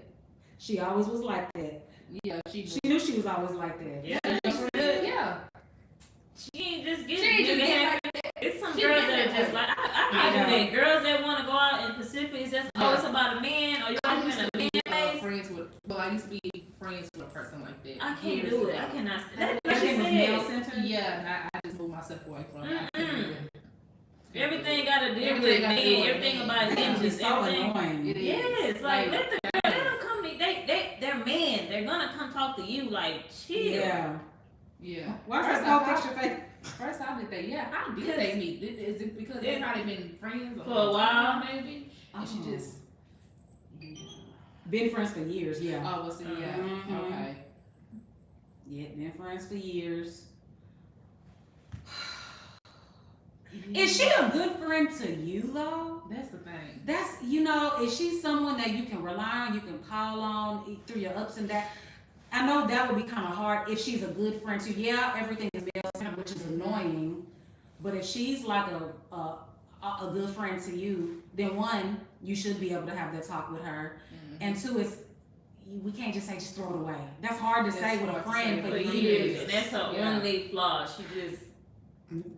She always was like that. Yeah, she knew she was always like that. Yeah. yeah. She ain't just She getting ain't just nigga get happy. like that. It's some She girls get that are that just way. like I can't do that. Girls that want to go out in Pacific is just Yeah. it's about a man or you I want used to to be be in a man face. friends with. Well, I used to be friends with a person like that. I can't years do it. ago. I cannot. That That's thing was male what centered. Yeah, and I just moved myself away from it. I couldn't do it. everything got to deal with Everything gotta do men. with Everything men. about That them can be just so everything. annoying. It is. Yes, like Like, let the girl, let them come. They're men. They're gonna come talk to you. Like chill. Yeah. Yeah. Why is First that off, no picture face? First, how did they? Yeah, how did they meet? Is it because they probably been friends For a while? maybe? And she just. Been friends for years. Yeah. Oh, well, see, yeah. Mhm. Okay. Yeah, been friends for years. Is she a good friend to you though? That's the thing. That's is she someone that you can rely on, you can call on through your ups and downs? I know that would be kind of hard if she's a good friend to you. Yeah, everything is male, which is annoying. But if she's like a good friend to you, then one, you should be able to have that talk with her. Mm-hmm. And two, we can't just say just throw it away. That's hard to say with a hard to friend say for For years. years, and that's her Yeah. only flaw. She just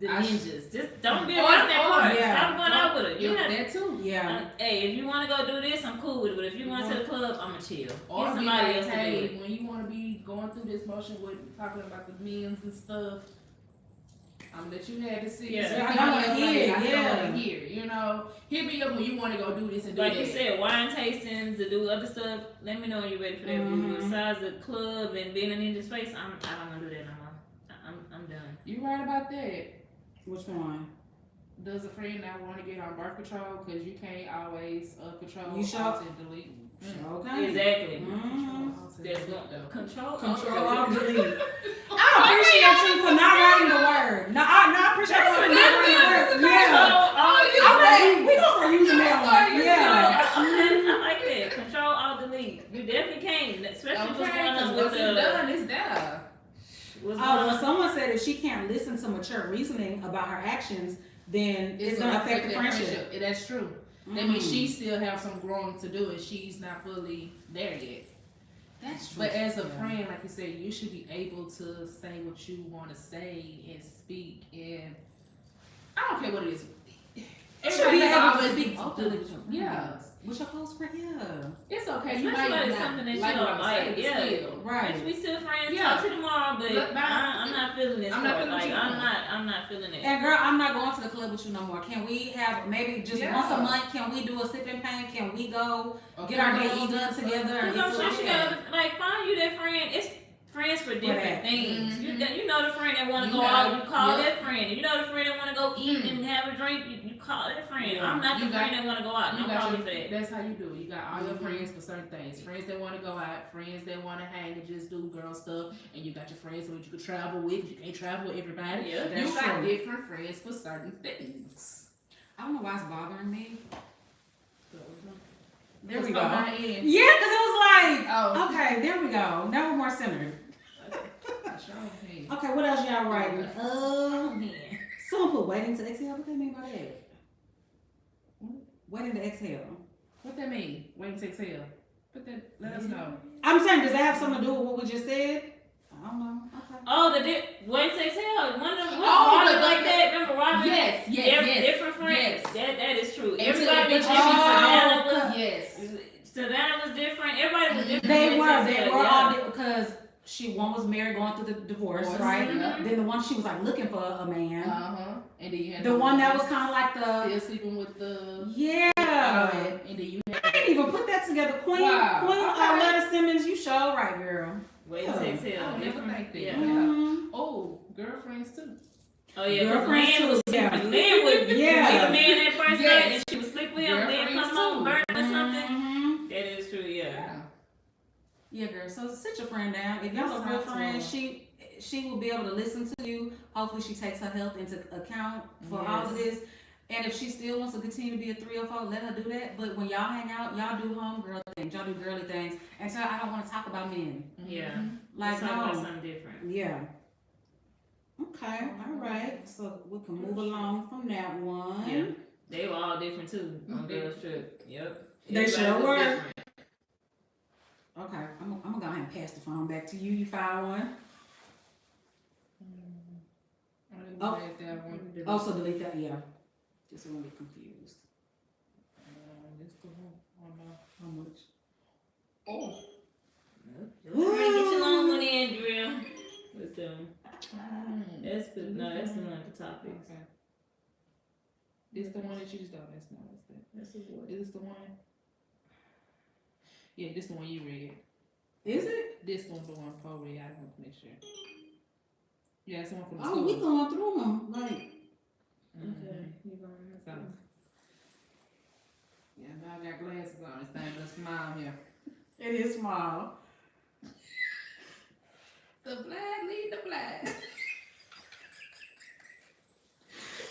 the I- ninjas. Just don't be Or- around that or- part. yeah. Stop going out with her. You Yeah, have that too. Yeah. hey, if you want to go do this, I'm cool with it. But if you want to the club, I'ma chill. Or Get be somebody like, else to do hey, it. when you want to be going through this motion with talking about the men's and stuff, I'm gonna let you have the seat. Yeah. So I you don't know, wanna like, hear, I yeah. don't wanna hear. Hit me up when you want to go do this and do Like that. you said, wine tastings to do other stuff. Let me know when you're ready for that. Mhm. Besides the club and being in ninja space, I don't want to do that no more. I'm done. You right about that. Which one? Does a friend not want to get on birth control because you can't always control You sure? alt and delete? Okay. Exactly. Mhm. There's no control. Control alt delete. I appreciate you for not writing the word. No, I appreciate you for not writing the word. Yeah. Okay, we gonna start using that one. Yeah. I like that. Control alt delete. You definitely can, especially what's going on Because with once it's done, it's done. what's Oh, going well, on. someone said if she can't listen to mature reasoning about her actions, then it's gonna affect the their friendship. Yeah, that's true. That means she still have some growing to do and she's not fully there yet. That's true. But as a Yeah. friend, like you said, you should be able to say what you want to say and speak. And I don't care what it is. Everybody Everybody able to always speak be openly with your Yeah, friends. With your close friend, yeah. it's okay. Especially You might when it's not something that you like what don't I'm like. saying, but Yeah. still. Right. Bitch, we still friends. Yeah. Talk to you tomorrow, but Look, bye. I'm not feeling this I'm not part. feeling Like you I'm anymore. not feeling it. And girl, I'm not going to the club with you no more. Can we have maybe just Yeah. once a month? Can we do a sip and paint? Can we go Okay, get our we dates gonna done do together? something. and Because I'm get sure she together? got like find you that friend. It's friends for different that. things. Mhm. You know the friend that want to You go got out, it. you call Yep. that friend. You know the friend that want to go eat Mhm. and have a drink, you call that friend. Yeah. I'm not the You got- friend that want to go out. You No got problem your, for that. that's how you do it. You got all your Mhm. friends for certain things. Friends that want to go out, friends that want to hang and just do girl stuff, and you got your friends that you can travel with. You can't travel with everybody. Yeah. That's You got true. different friends for certain things. I don't know why it's bothering me. There we It's go. on my end. Yeah, because it was like, Oh. okay, there we go. Now we're more centered. Show me. Okay, what else y'all writing? Oh man. Someone put waiting to exhale. What they mean by that? Waiting to exhale. What that mean? Wait to exhale. Put that. Let us know. I'm saying, does that have something to do with what we just said? I don't know. Okay. Oh, wait to exhale. One of them Oh, Robin the- like that. Remember Robin? Yes, yes. Different friends. Yes. That is true. Until Everybody was eventually different. she Savannah was Yes. Savannah was different. Everybody was different. They Wait were. to They exhale, were yeah. all different because one was married, going through the divorce, Divorce, right? mhm. Then the one she was like looking for a man. And then you had The one that was kind of like the still sleeping with the. yeah. And then you had. I didn't even put that together, Queen. Wow. Queen Okay. Letta Simmons, you show right, girl. Wait Yeah. to exhale. I would never Different. think that. Yeah. Mhm. Oh, girlfriends too. Oh yeah. 'Cause Girlfriends Lynn too, was yeah. sleeping. Lynn would Yeah. with the man that first Yes. night, and she would sleep with him. Lynn Girlfriends come home, too. burn or something. Mhm. That is true. Yeah. Yeah, girl. So sit your friend down. If y'all are real friends, she will be able to listen to you. Hopefully, she takes her health into account for all of this. And if she still wants to continue to be a 304, let her do that. But when y'all hang out, y'all do homegirl things, y'all do girly things. And so I don't want to talk about men. Yeah. Like, Let's talk about no. something different. Yeah. Okay, all right. So we can move along from that one. Yeah. They were all different too on girls trip. Yep. They Everybody sure was were. different. Okay, I'm gonna go ahead and pass the phone back to you. You found one. I didn't that one. Also delete that. Yeah. Just want to be confused. This the one. Oh no. How much? Oh. Get your long one in, Drill. What's that one? That's the one at the top. Okay. This the one that you just don't. That's not. What's that? That's the one. Is this the one? Yeah, this the one you read. Is it? This one's the one for read. I want to make sure. Yeah, it's the one from the Oh, school. we going through them. Like, Okay. So, yeah, now I got glasses on. It's time to smile here. it is small. The black lead the black.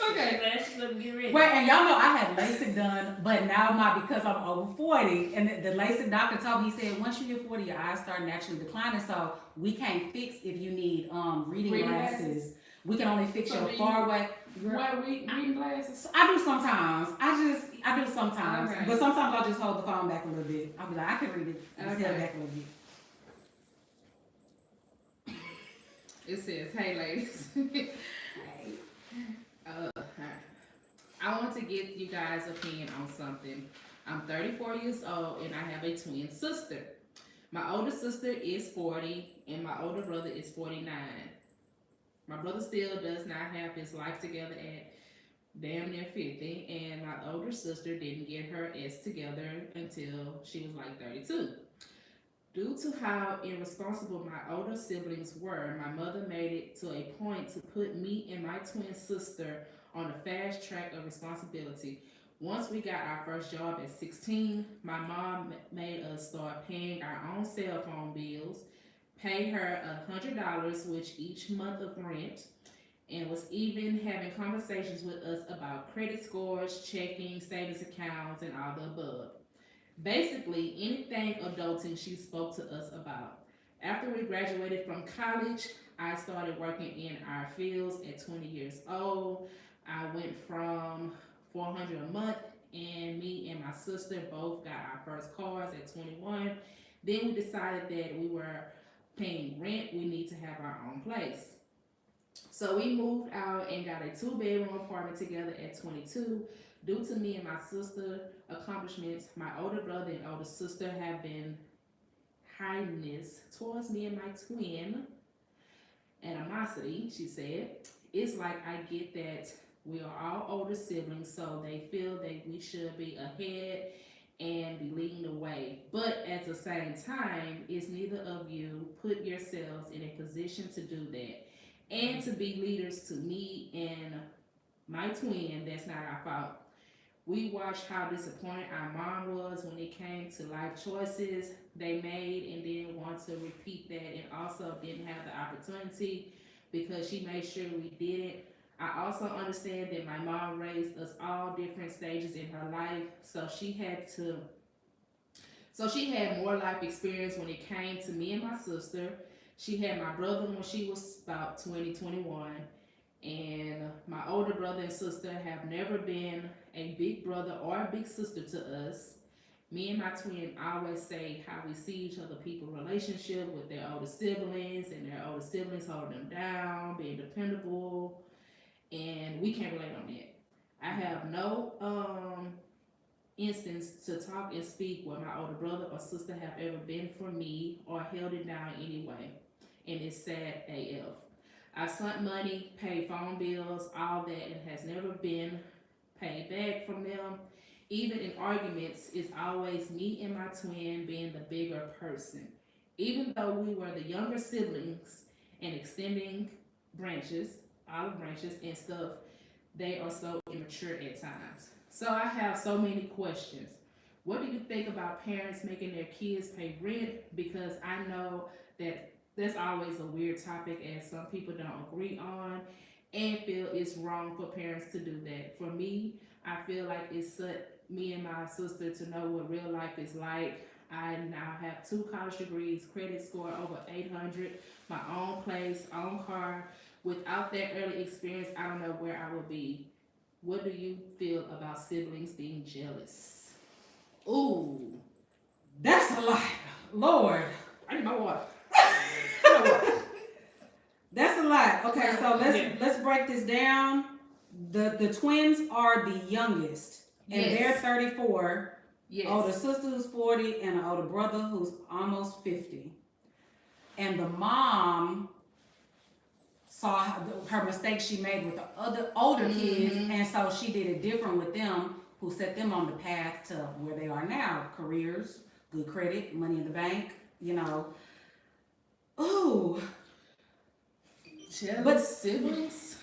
Okay. Lashes up and get ready. Wait, and y'all know I had LASIK done, but now because I'm over 40, and the LASIK doctor told me, he said, once you get 40, your eyes start naturally declining, so we can't fix if you need reading glasses. We can only fix So your do far away. What reading glasses? I do sometimes. I do sometimes. Okay. But sometimes I'll just hold the phone back a little bit. I'll be like, I can read it. Just Okay. hold it back a little bit. It says, "Hey, ladies." I want to get you guys' opinion on something. I'm 34 years old and I have a twin sister. My older sister is 40 and my older brother is 49. My brother still does not have his life together at damn near 50, and my older sister didn't get her S together until she was like 32. Due to how irresponsible my older siblings were, my mother made it to a point to put me and my twin sister on a fast track of responsibility. Once we got our first job at 16, my mom made us start paying our own cell phone bills, pay her $100, which each month of rent, and was even having conversations with us about credit scores, checking, savings accounts, and all the above. Basically, anything adulting she spoke to us about. After we graduated from college, I started working in our fields at 20 years old. I went from $400 a month, and me and my sister both got our first cars at 21. Then we decided that we were paying rent, we need to have our own place. So we moved out and got a 2-bedroom apartment together at 22. Due to me and my sister accomplishments, my older brother and older sister have been kindness towards me and my twin. Animosity, she said. It's like I get that we are all older siblings, so they feel that we should be ahead and be leading the way. But at the same time, it's neither of you put yourselves in a position to do that. And to be leaders to me and my twin, that's not our fault. We watched how disappointed our mom was when it came to life choices they made and didn't want to repeat that, and also didn't have the opportunity because she made sure we didn't. I also understand that my mom raised us all different stages in her life, so she had more life experience when it came to me and my sister. She had my brother when she was about 20, 21. And my older brother and sister have never been a big brother or a big sister to us. Me and my twin always say how we see each other people relationship with their older siblings, and their older siblings holding them down, being dependable, and we can't relate on that. I have no instance to talk and speak where my older brother or sister have ever been for me or held it down anyway, and it's sad AF. I sent money, paid phone bills, all that, and has never been paid back from them. Even in arguments, it's always me and my twin being the bigger person. Even though we were the younger siblings and extending branches, olive branches and stuff, they are so immature at times. So I have so many questions. What do you think about parents making their kids pay rent? Because I know that that's always a weird topic, and some people don't agree on and feel it's wrong for parents to do that. For me, I feel like it's set me and my sister to know what real life is like. I now have 2 college degrees, credit score over 800, my own place, own car. Without that early experience, I don't know where I would be. What do you feel about siblings being jealous? Ooh, that's a lot. Lord, I need my water. that's a lot. Okay, so let's break this down. The twins are the youngest, and they're 34. Yes. Older sister who's 40, and an older brother who's almost 50. And the mom saw her mistake she made with the other older kids, and so she did it different with them, who set them on the path to where they are now: careers, good credit, money in the bank. You know. Ooh. Jealous But siblings?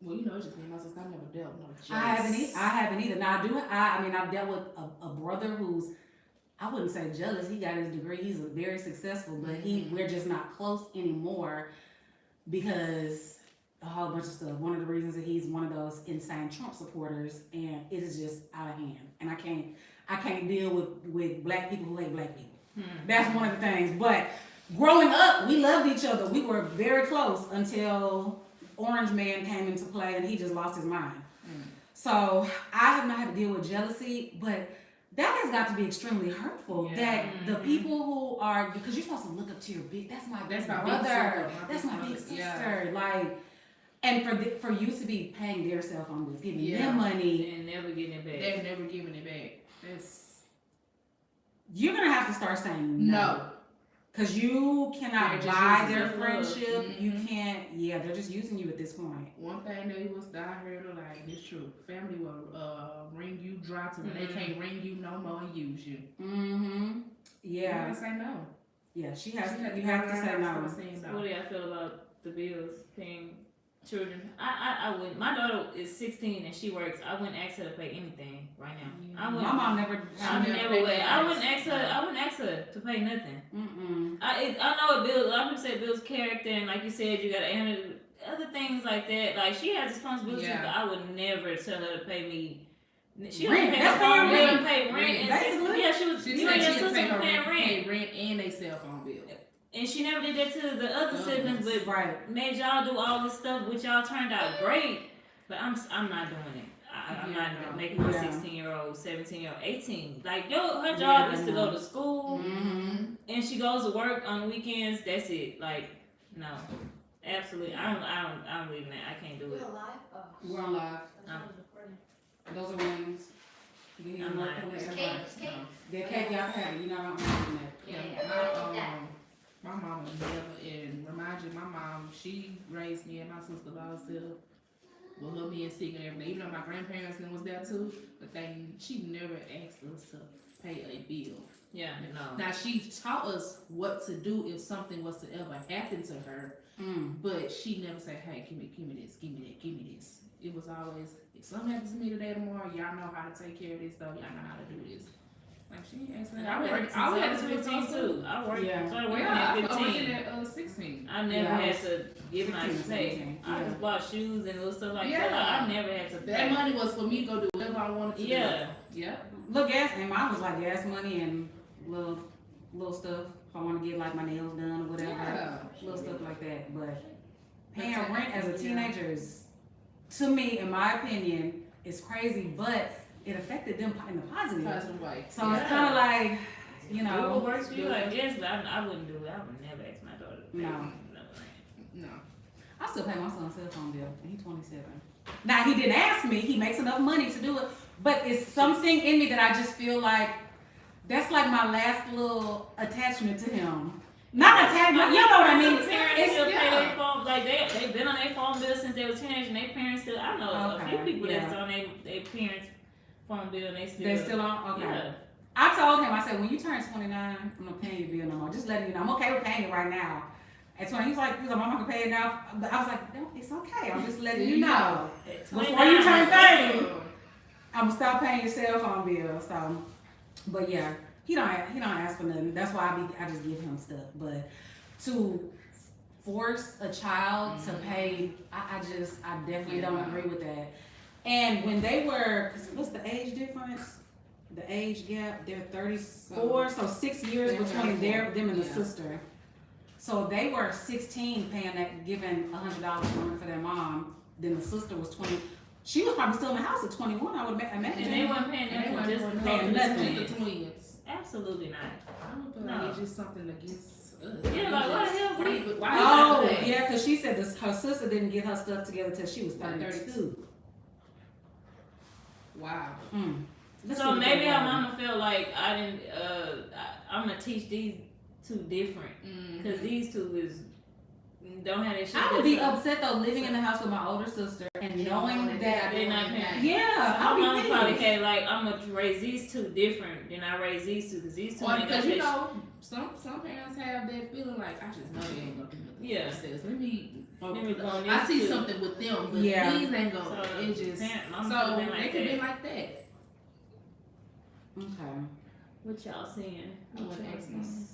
Well, you know, it's just me and my sister. I've never dealt with no jealous. I haven't either. Now I mean, I've dealt with a brother who's, I wouldn't say jealous. He got his degree. He's very successful, but we're just not close anymore because a whole bunch of stuff. One of the reasons that he's one of those insane Trump supporters, and it is just out of hand. And I can't deal with black people who hate black people. That's one of the things. But growing up, we loved each other. We were very close until Orange Man came into play, and he just lost his mind. So I have not had to deal with jealousy, but that has got to be extremely hurtful. That the people who are, because you're supposed to look up to your that's my brother, that's my big sister, like, and for you to be paying their cell phone bills, giving them money and never getting it back. They're never giving it back. You're gonna have to start saying no. Because you cannot buy their friendship. You can't, they're just using you at this point. One thing they was I heard like, it's true. Family will wring you dry to when they can't wring you no more and use you. Yeah. You gotta say no. Yeah, you have to say no. What do y'all feel about the bills paying children? I wouldn't. My daughter is 16 and she works. I wouldn't ask her to pay anything right now. My mom never. I wouldn't ask her to pay nothing. I know it builds. A lot of people say it builds character, and like you said, you gotta handle other things like that. Like she has responsibilities, but I would never tell her to pay me. She don't pay her phone bill and pay rent. She was. You and your sister paying rent and they cell phone bill. And she never did that to the other siblings, but made y'all do all this stuff, which y'all turned out great. But I'm not doing it. I'm not making a Yeah. 16-year-old, 17-year-old, 18. Like, her job is to go to school, and she goes to work on the weekends. That's it. Like, no, absolutely. I don't believe in that. I can't do it. We're on live. Those are wings. I'm not. The cake y'all have, you know, I don't mind that. Yeah, my mama never, and remind you, my mom, she raised me and my sister by herself. With her being sick and everything, even though my grandparents was there too, but she never asked us to pay a bill. Yeah, no. Now she taught us what to do if something was to ever happen to her, but she never said, "Hey, give me this, give me that, give me this." It was always, if something happens to me today, tomorrow, y'all know how to take care of this stuff. Y'all know how to do this. Like she ain't asked me. I worked at 15 too. I worked. Yeah. Started working I at 15. working at 16. I never had to give my 16, pay. 17, I yeah. just bought shoes and little stuff like Yeah. that. I never had to pay. That money was for me to go do whatever I wanted to do. Yeah. Little gas, and mine was like gas money and little stuff. If I want to get like my nails done or whatever, Yeah. little stuff like that. But paying rent as a teenager is, to me, in my opinion, is crazy. But it affected them in the positive. Way. So it's kind of like, you Do know. what works for you, I guess, but I wouldn't do it. I would never ask my daughter to pay. No. I still pay my son's cell phone bill, and he's 27. Now he didn't ask me. He makes enough money to do it, but it's something in me that I just feel like that's like my last little attachment to him. Not attachment, you know what I mean? Some parents still pay their phone, like they've been on their phone bill since they were teenagers, and their parents still. I know a few people that's on their parents' phone bill, and they still on. Okay. Yeah. I told him, I said, when you turn 29, I'm not paying your bill no more. Just letting you know, I'm okay with paying it right now. At 20, he's like, Mom, I can pay it now. But I was like, no, it's okay. I'm just letting you know. Before you turn 30, I'm gonna stop paying your cell phone bill. So, but yeah, he don't ask for nothing. That's why I just give him stuff. But to force a child to pay, I definitely don't agree with that. And when they were, what's the age difference? The age gap, they're 34, so 6 years between them and the sister. So they were 16 paying that, giving $100 for their mom. Then the sister was 20. She was probably still in the house at 21, I would imagine. And they weren't paying nothing, just paying nothing. The twins. Absolutely not. I don't feel like it's just something against us. Yeah, like what the hell? Oh, yeah, because she said her sister didn't get her stuff together till she was 32. Wow. So maybe her mama felt like I didn't. I'm gonna teach these two different because these two don't have that shit. I would be upset though living in the house with my older sister and knowing that they're not paying. Yeah, my mama probably had like I'm gonna raise these two different than I raise these two because these two. Or because you know some parents have that feeling like I just know they ain't gonna do nothing. Yeah. Let me I see something with them, but these ain't gonna. So, it just so they can be like that. Okay. What y'all seeing? What y'all seeing?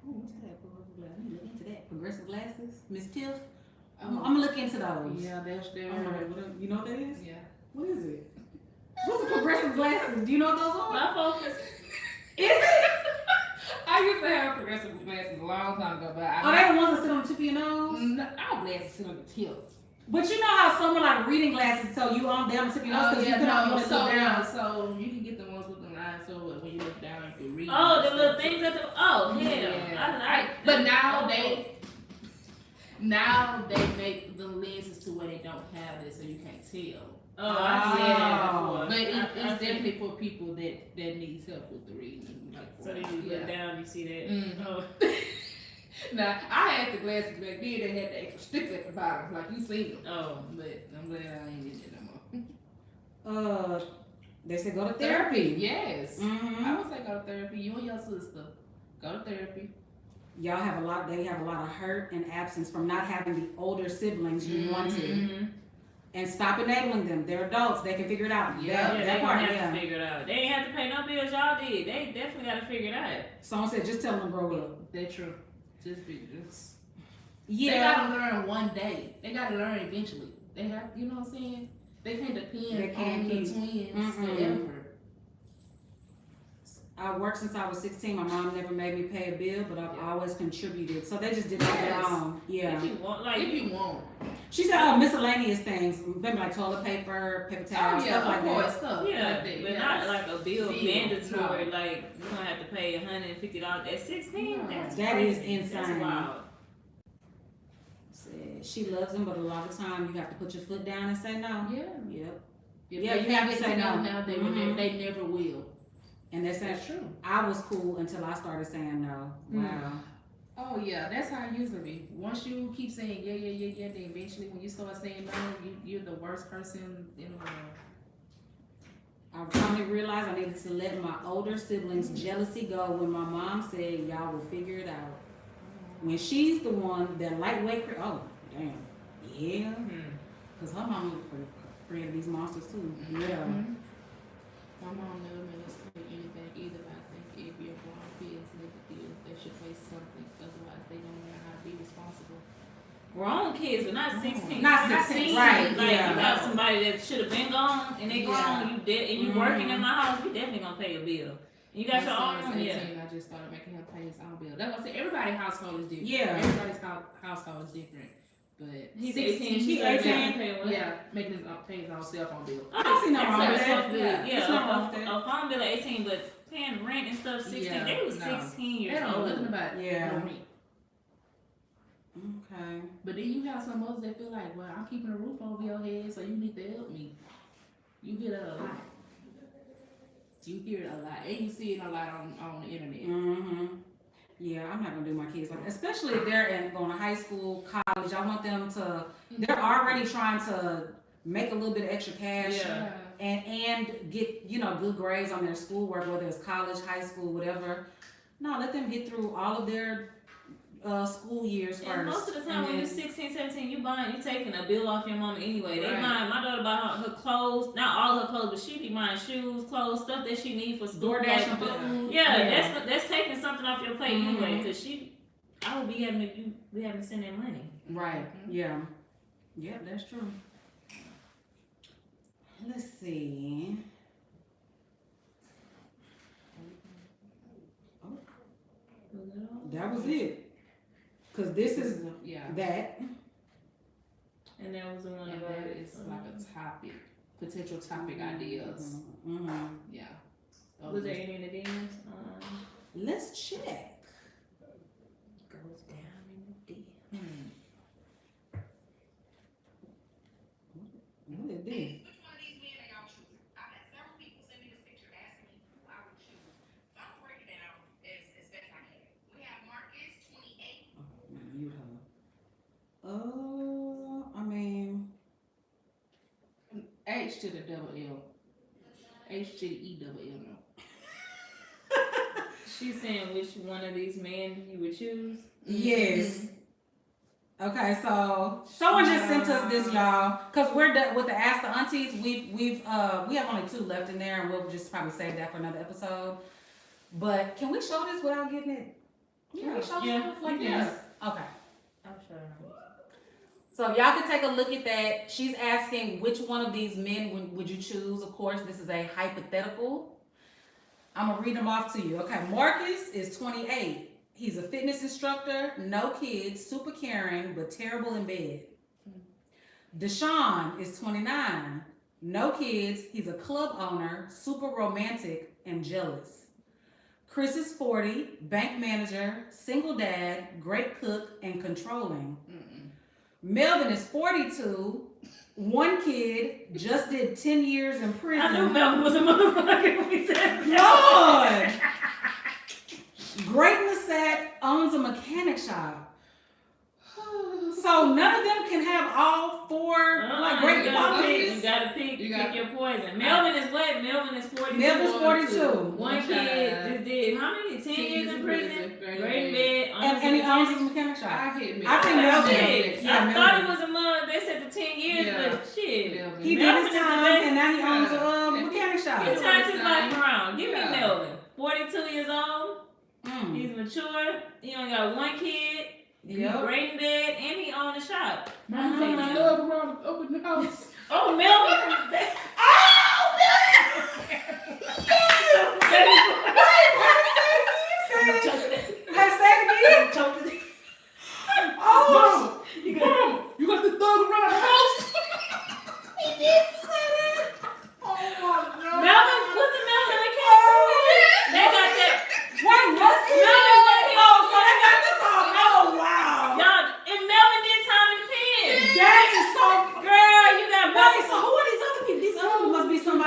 Oh, what's that? Let me look into that. Progressive glasses, Miss Tiff. I'm gonna look into those. Yeah, that's there. You know what that is? Yeah. What is it? What's the progressive glasses? Do you know what those are? My focus. Is it? I used to have progressive glasses a long time ago, but Are they the ones that sit on the tip of your nose? No, our glasses sit on the tip. But you know how some are like reading glasses, so you on down the tip of your nose because you put on your down. So you can get the ones with the lines, so when you look down, you can read. Oh, the little things at the. Oh, hell. Yeah. I like. But now they make the lenses to where they don't have it, so you can't tell. Oh, I see that before. But it's definitely for people that needs help with the reading. Like, so you look down, you see that. Mm-hmm. Oh. Now I had the glasses back then. They had the extra sticks at the bottom, like you seen them. Oh, but I'm glad I ain't in it no more. They said go to therapy. Yes. Mm-hmm. I would say go to therapy. You and your sister go to therapy. Y'all have a lot. They have a lot of hurt and absence from not having the older siblings you wanted, and stop enabling them. They're adults. They can figure it out. Yeah, they part, have to figure it out. They ain't have to pay no bills. Y'all did. They definitely got to figure it out. Someone said just tell them to grow up. They're true. Just yeah. They gotta learn one day. They gotta learn eventually. They have, you know what I'm saying? They can't depend on the twins forever. I worked since I was 16. My mom never made me pay a bill, but I've always contributed. So they just did it on their own. Yeah. If you want, like, if you want. She said, "Oh, miscellaneous things, maybe like toilet paper, paper towels, stuff like that." Stuff Yeah, like that. but not like a bill mandatory. Like you're gonna have to pay $150 at 16. No. That's That crazy. is insane. That's wild. Said she loves them, but a lot of time you have to put your foot down and say no. Yeah. Yep. If Yeah, they you have to say no. Now they, they never will. And that's true. I was cool until I started saying no. Wow. Oh yeah, that's how it used to be. Once you keep saying yeah, then eventually when you start saying no, you're the worst person in the world. I finally realized I needed to let my older siblings' jealousy go when my mom said, "Y'all will figure it out." When she's the one that lightweight, oh damn, yeah, because her mom created these monsters too. Yeah. My mom never made us pay anything either, but I think if you're grown kids live with you, they should pay something. Otherwise, they don't know how to be responsible. Grown kids, but not 16. Not 16, right? Like Yeah. you got somebody that should have been gone and they grown. You dead and you working in my house. You definitely gonna pay a bill. You got your own. I just started making him pay his own bill. That's what I said. Everybody's household is different. Yeah. Everybody's household is different. But He's 16, 18. she's She's 18. Yeah, making his pay his own cell phone bill. I don't see no wrong with that. Yeah, a phone bill at 18, but paying rent and stuff 16. Yeah, they was no. 16 years They don't know old. nothing about Yeah. no rent. Okay. But then you have some others that feel like, well, I'm keeping a roof over your head, so you need to help me. You hear that a lot. You hear it a lot, and you see it a lot on the internet. Mm-hmm. Yeah, I'm not gonna do my kids like that, especially if they're going to high school, college. I want them to. They're already trying to make a little bit of extra cash, Yeah. and get good grades on their schoolwork, whether it's college, high school, whatever. No, let them get through all of their school years first. And most of the time when you're 16, 17, you taking a bill off your mama anyway. They Right. buying, my daughter buy her clothes, not all her clothes, but she be buying shoes, clothes, stuff that she need for school. DoorDash and food. Yeah, that's taking something off your plate Mhm. anyway, because I would be having to send that money. Right. Mhm. Yeah. Yep, that's true. Let's see. That was it. Cause this is that. And there was the one And about that is like a topic, potential topic ideas. Mm-hmm. Yeah. Was there any of the demons? Let's check. Goes down in the deep. What it did? Which one of these men are y'all choosing? I've had several people send me this picture asking me who I would choose. So I'm gonna break it down as best I can. We have Marcus, 28. You have. I mean. H to the double L. H to the E double L. No. She's saying which one of these men you would choose. Yes. Okay, so someone just sent us this, y'all, cause we're done with the Ask the Aunties. We have only 2 left in there, and we'll just probably save that for another episode. But can we show this without getting it? Can we show stuff like this? Okay. I'm sure. So y'all can take a look at that. She's asking which one of these men would you choose. Of course, this is a hypothetical. I'm gonna read them off to you. Okay, Marcus is 28. He's a fitness instructor, no kids, super caring, but terrible in bed. Deshaun is 29, no kids. He's a club owner, super romantic and jealous. Chris is 40, bank manager, single dad, great cook, and controlling. Melvin is 42, 1 kid, just did 10 years in prison. I knew Melvin was a motherfucker when he said Lord! Great Lisette owns a mechanic shop. So none of them can have all 4 like great you qualities. gotta pick your poison. Melvin is what? Melvin is 42. Melvin's 42. One kid just did how many? 10 years in prison? Great bed. And he owns his mechanic shop. I think Melvin. I thought Melvin. it was a month. They said the 10 years, but shit. He did Melvin his is the time, best. and now he owns a mechanic He shop. turned his life around. Give me Melvin. 42 years old. Mm. He's mature. He only got 1 kid. Yep. Great in bed, and he owns the shop. Mama take my love around open the house. Oh, Melvin. Oh, Melvin! Yes! Wait a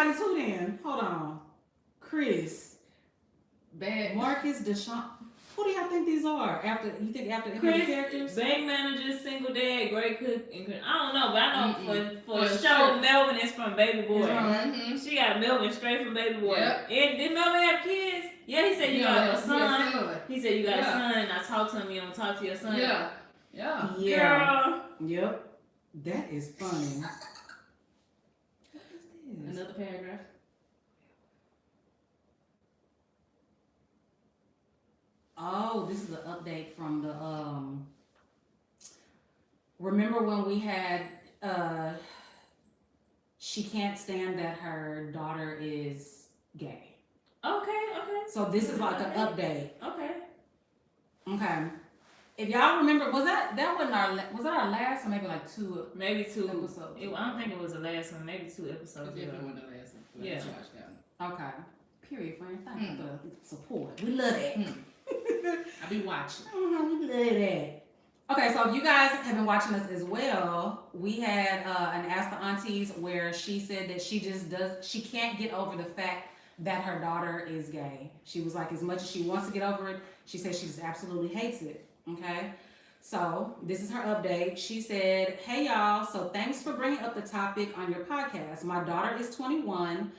somebody too then. Hold on. Chris. Bad. Marcus, Deshaun. Who do y'all think these are? After any Chris, characters? bank manager, single dad, great cook, and I don't know, but I know for Yeah, sure sure. Melvin is from Baby Boy. Mm-hmm. She got Melvin straight from Baby Boy. Yep. And did Melvin have kids? Yeah, he said you got a son. He said you got a Yeah. son, and I talked to him. You don't talk to your son. Yeah. Girl. Yep. That is funny. What is this? Another paragraph. Oh, this is an update from the remember when we had she can't stand that her daughter is gay. Okay. So this is like an update. Okay. Okay. If y'all remember, was that our last or maybe like two Maybe 2 episodes? I don't think it was the last one. Maybe 2 episodes ago. Definitely one of the last one. Yeah. Let's watch that one. Okay. Period, friend. Thank you for the support. We love it. I be watching. We love that. Okay, so if you guys have been watching us as well, we had an Ask the Aunties where she said that she can't get over the fact that her daughter is gay. She was like, as much as she wants to get over it, she said she just absolutely hates it. Okay, so this is her update. She said, hey y'all, so thanks for bringing up the topic on your podcast. My daughter is 21,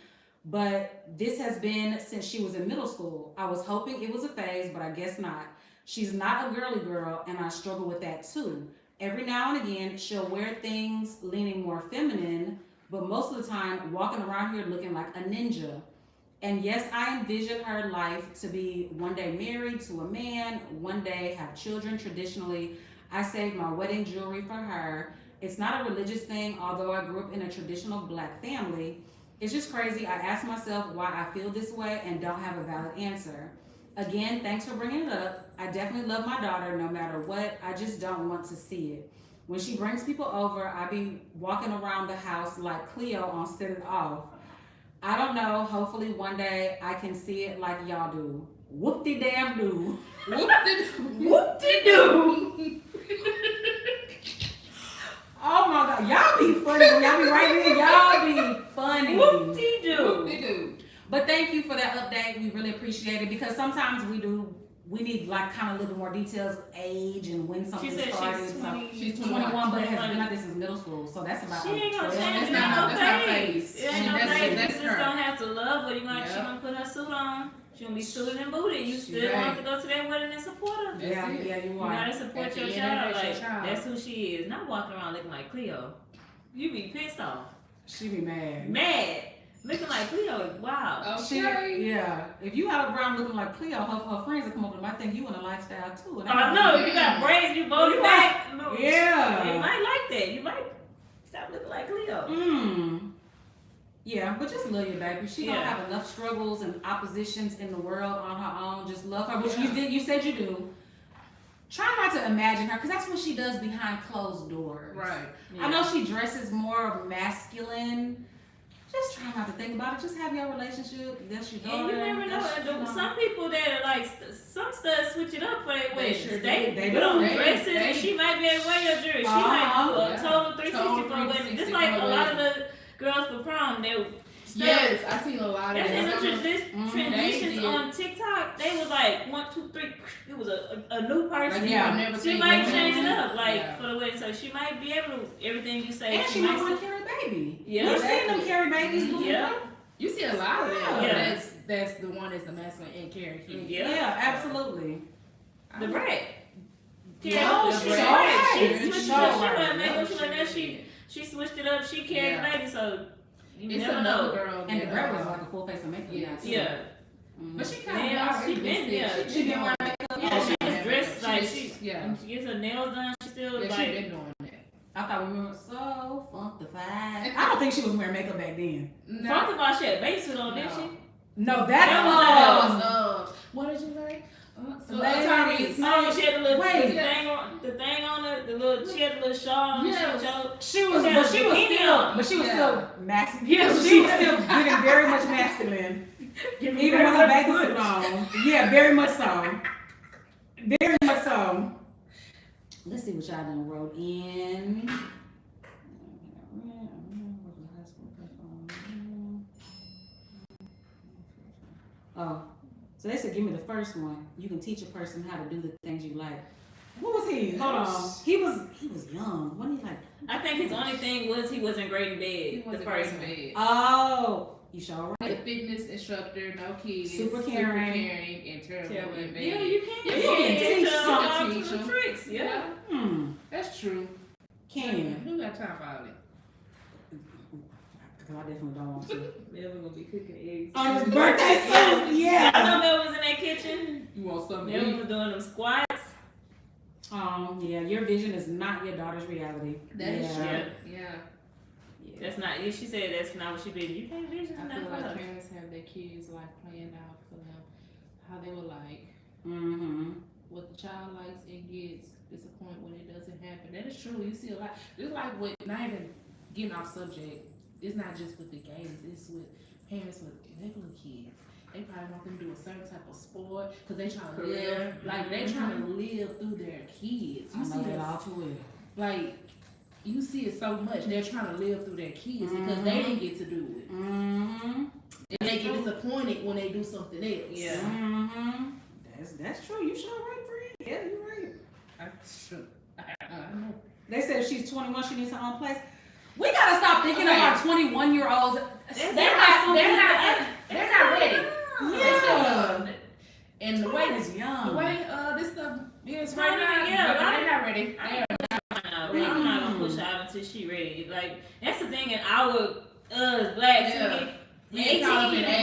but this has been since she was in middle school. I was hoping it was a phase, but I guess not. She's not a girly girl, and I struggle with that too. Every now and again, she'll wear things leaning more feminine, but most of the time, walking around here looking like a ninja. And yes, I envision her life to be one day married to a man, one day have children traditionally. I saved my wedding jewelry for her. It's not a religious thing, although I grew up in a traditional Black family. It's just crazy. I ask myself why I feel this way and don't have a valid answer. Again, thanks for bringing it up. I definitely love my daughter no matter what. I just don't want to see it. When she brings people over, I be walking around the house like Cleo on Set It Off. I don't know. Hopefully one day I can see it like y'all do. Whoop-de-damn-do. Whoop-de-doo. Oh my God. Y'all be funny. Y'all be right here. Y'all be funny. Whoop-de-doo. Whoop-de-doo. But thank you for that update. We really appreciate it because sometimes we need like kind of a little more details of age and when something She said started. she's So 20. She's 21, but it has been like this since middle school. So that's about She ain't gonna 12 change. years It's now. not no That's not phase. phase. It ain't no That's- phase. You that's just her. don't have to love her. She Yep. gonna put her suit on. She gonna be suited and booted. You She still right. want to go to that wedding and support her. That's Yeah, it. yeah, you You are. gotta support At the your end child. of the day, Like it's your child. that's who she is. Not walking around looking like Cleo. You be pissed off, She be mad. mad, looking like Cleo. Wow. Okay. Yeah. If you have a brown looking like Cleo, her friends will come up and might think you in a lifestyle too. And I know you got braids. You bowed it back. No, Yeah. They might like that. You might stop looking like Cleo. Yeah, but just love your baby. She don't Yeah. have enough struggles and oppositions in the world on her own. Just love her, which Yeah. you said you do. Try not to imagine her, because that's what she does behind closed doors. Right. I know she dresses more masculine. Just try not to think about it. Just have your relationship. That's your daughter. And you never know. Some people that are like some studs switch it up for their weddings. sure do. They put on do. dresses, They- and she might be able to wear your jewelry. She Uh-huh. might do a Yeah. total 360 Total for a wedding. 360 Just like for a a lot of wedding. the girls for prom, they were Yes, I seen a lot of that's in the that. transitions They on TikTok. They was like 1, 2, 3. It was a new person. Like, Yeah. you would never She think might that. change it up, like Yeah. for the wedding, so she might be able to everything you say. And she might might want to carry a baby. Yeah. We've seen them carry babies before. Yeah. You see a lot of that. Yeah. That's the one that's the masculine and carrying kids. Yeah. Absolutely. The bread. Yeah, she sure. right. She Sure. switched it Sure. up. She Right. wasn't making No, she like that. She switched it up. She carried Yeah. the baby, so you It's never another know. girl. And the that, bread was like a full face of makeup. Yes. Yeah, But she kind of Yeah, she been- yeah, she been wearing makeup. yeah. She Yeah. was dressed like she. Yeah. When she gets her nails done, she still Yeah, she like. been doing that. I thought we were so funkified. I don't think she was wearing makeup back then. First of all, she had a baby suit on, didn't No. she? No, That was What did you like? Ladies. No, she had the little Wait. the thing on the little. She had the little shawl. Yes. She was, Yeah, but she was bikini still, on. but she was Yeah. still masculine. Yeah, She was still giving very much masculine, even with her baby suit on. Yeah, very much so. Very much so. Let's see what y'all done wrote in. Oh, so they said give me the first one. You can teach a person how to do the things you like. What was he? Hold on. He was young. Wasn't he like? I think his only thing was he wasn't great in bed. He the wasn't first great in one. bed. Oh, you sure The right. fitness instructor, no kids, Super caring. and terrible in bed. Yeah, you can. Yeah, You you can can teach teach them them. all Teach the them. tricks. Yeah. That's true. Can. Who got time for all that? Because I definitely don't want to. Melvin gonna be cooking eggs. On his birthday suit, yeah. I know Melvin was in that kitchen. You want something to Melvin eat? was doing them squats. Yeah, your vision is not your daughter's reality. That is Yeah. true. Yeah. That's not. She said that's not what she vision. You can't vision I that feel for like her. parents have their kids like planned out for them, how they would like, what the child likes and gets, disappoint when it doesn't happen. That is true. You see a lot. Just like with not even getting off subject. It's not just with the games. It's with parents with regular kids. They probably want them to do a certain type of sport because they trying to live, like they trying to live through their kids. I know that all too well. Like you see it so much. They're trying to live through their kids because they didn't get to do it, and they get disappointed when they do something else. Yeah. That's true. You sure right, friend. Yeah, you're right. I know. They said if she's 21, she needs her own place. We gotta stop thinking about 21-year-olds. They're not ready. Yeah. And the way is young. this stuff is right now, Yeah, they're not ready. I'm not gonna push her out until she ready. Like that's the thing in our black community. 18